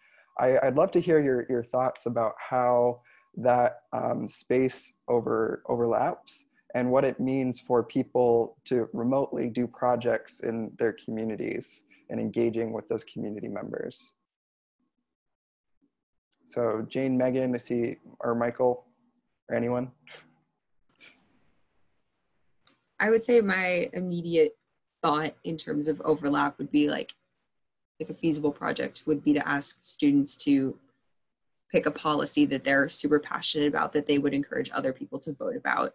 I'd love to hear your thoughts about how that space overlaps, and what it means for people to remotely do projects in their communities and engaging with those community members. So Jane, Megan, or Michael, or anyone? I would say my immediate thought in terms of overlap would be like a feasible project would be to ask students to pick a policy that they're super passionate about, that they would encourage other people to vote about.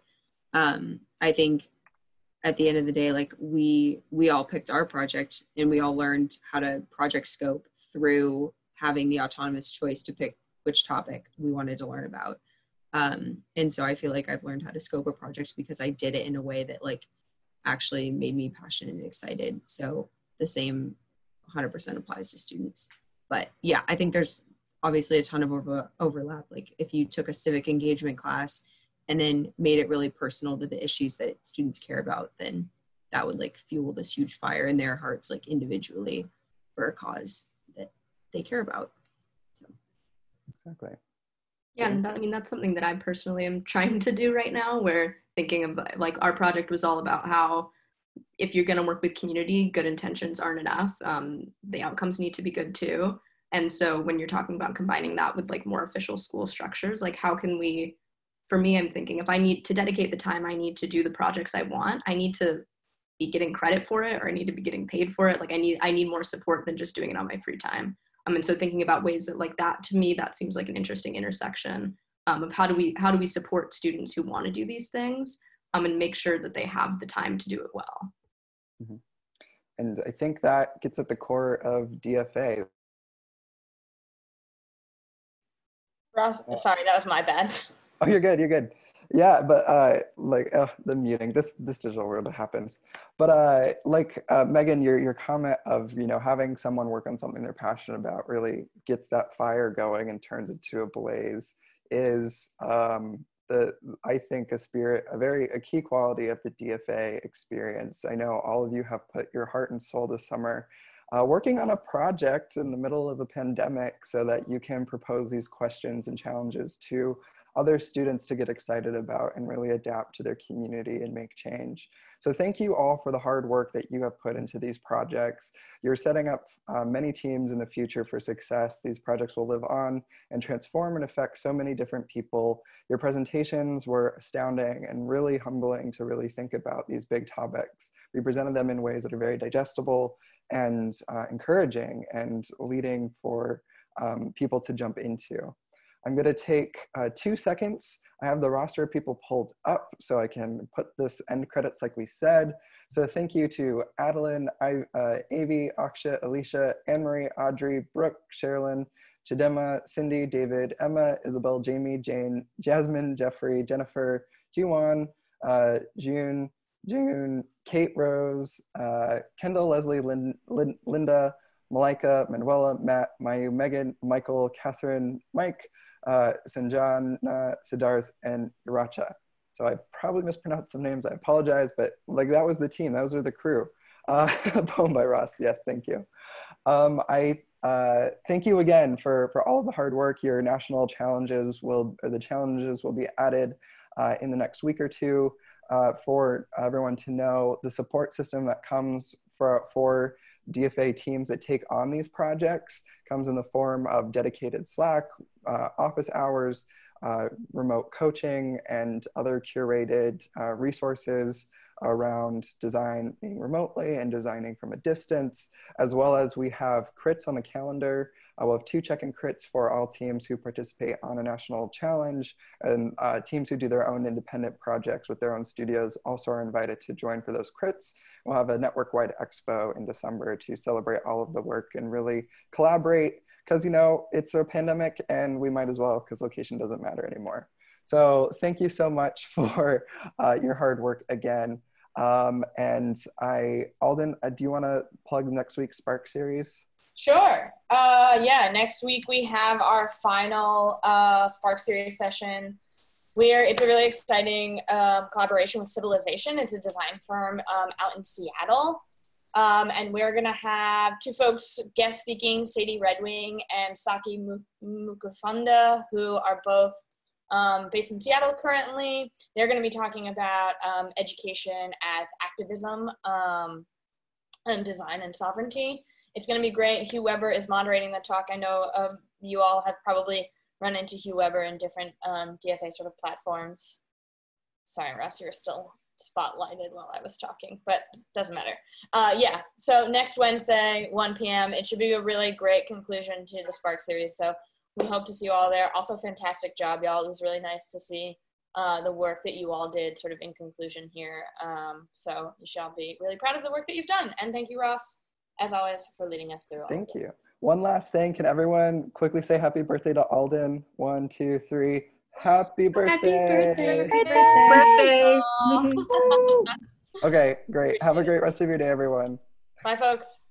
I think at the end of the day, like we all picked our project, and we all learned how to project scope through having the autonomous choice to pick which topic we wanted to learn about. And so I feel like I've learned how to scope a project because I did it in a way that like actually made me passionate and excited. So the same 100% applies to students. But yeah, I think there's obviously a ton of overlap. Like if you took a civic engagement class and then made it really personal to the issues that students care about, then that would like fuel this huge fire in their hearts, like individually, for a cause that they care about. So. Exactly. Yeah, and I mean, that's something that I personally am trying to do right now. We're thinking of like our project was all about how if you're going to work with community, good intentions aren't enough. The outcomes need to be good too. And so when you're talking about combining that with like more official school structures, like how can we, for me, I'm thinking if I need to dedicate the time I need to do the projects I want, I need to be getting credit for it, or I need to be getting paid for it. Like I need more support than just doing it on my free time. And so thinking about ways that like that, to me, that seems like an interesting intersection of how do we support students who want to do these things and make sure that they have the time to do it well. Mm-hmm. And I think that gets at the core of DFA. Ross, sorry, that was my bad. Oh, you're good. You're good. Yeah, but the muting, this digital world happens. But Megan, your comment of, you know, having someone work on something they're passionate about really gets that fire going and turns it to a blaze is I think a key quality of the DFA experience. I know all of you have put your heart and soul this summer working on a project in the middle of a pandemic so that you can propose these questions and challenges to other students to get excited about and really adapt to their community and make change. So thank you all for the hard work that you have put into these projects. You're setting up many teams in the future for success. These projects will live on and transform and affect so many different people. Your presentations were astounding and really humbling to really think about these big topics. We presented them in ways that are very digestible and encouraging and leading for people to jump into. I'm going to take 2 seconds. I have the roster of people pulled up so I can put this end credits like we said. So thank you to Alden, Avi, Aksha, Alicia, Anne-Marie, Audrey, Brooke, Sherilyn, Chidema, Cindy, David, Emma, Isabel, Jamie, Jane, Jasmine, Jeffrey, Jennifer, Juan, June, Kate Rose, Kendall, Leslie, Linda, Malika, Manuela, Matt, Mayu, Megan, Michael, Catherine, Mike, Sanjana, Siddharth, and Iracha. So I probably mispronounced some names, I apologize, but like that was the team, those are the crew. Poem by Ross, yes, thank you. I thank you again for all the hard work. Your national challenges the challenges will be added in the next week or two for everyone to know. The support system that comes for DFA teams that take on these projects comes in the form of dedicated Slack, office hours, remote coaching, and other curated resources around designing remotely and designing from a distance, as well as we have crits on the calendar. We'll have 2 check-in crits for all teams who participate on a national challenge, and teams who do their own independent projects with their own studios also are invited to join for those crits. We'll have a network-wide expo in December to celebrate all of the work and really collaborate, because you know it's a pandemic and we might as well, because location doesn't matter anymore. So thank you so much for your hard work again. And Alden, do you want to plug next week's Spark series? Sure. Yeah, next week we have our final Spark Series session where it's a really exciting collaboration with Civilization. It's a design firm out in Seattle. And we're going to have 2 folks guest speaking, Sadie Redwing and Saki Mukufunda, who are both based in Seattle currently. They're going to be talking about education as activism and design and sovereignty. It's going to be great. Hugh Weber is moderating the talk. I know you all have probably run into Hugh Weber in different DFA sort of platforms. Sorry, Russ, you're still spotlighted while I was talking, but doesn't matter. Yeah, so next Wednesday, 1 p.m. It should be a really great conclusion to the Spark series. So we hope to see you all there. Also, fantastic job, y'all. It was really nice to see the work that you all did sort of in conclusion here. So you shall be really proud of the work that you've done. And thank you, Ross, as always, for leading us through all Thank you. One last thing. Can everyone quickly say happy birthday to Alden? 1, 2, 3. Happy birthday. Happy birthday. Okay, great. Have a great rest of your day, everyone. Bye, folks.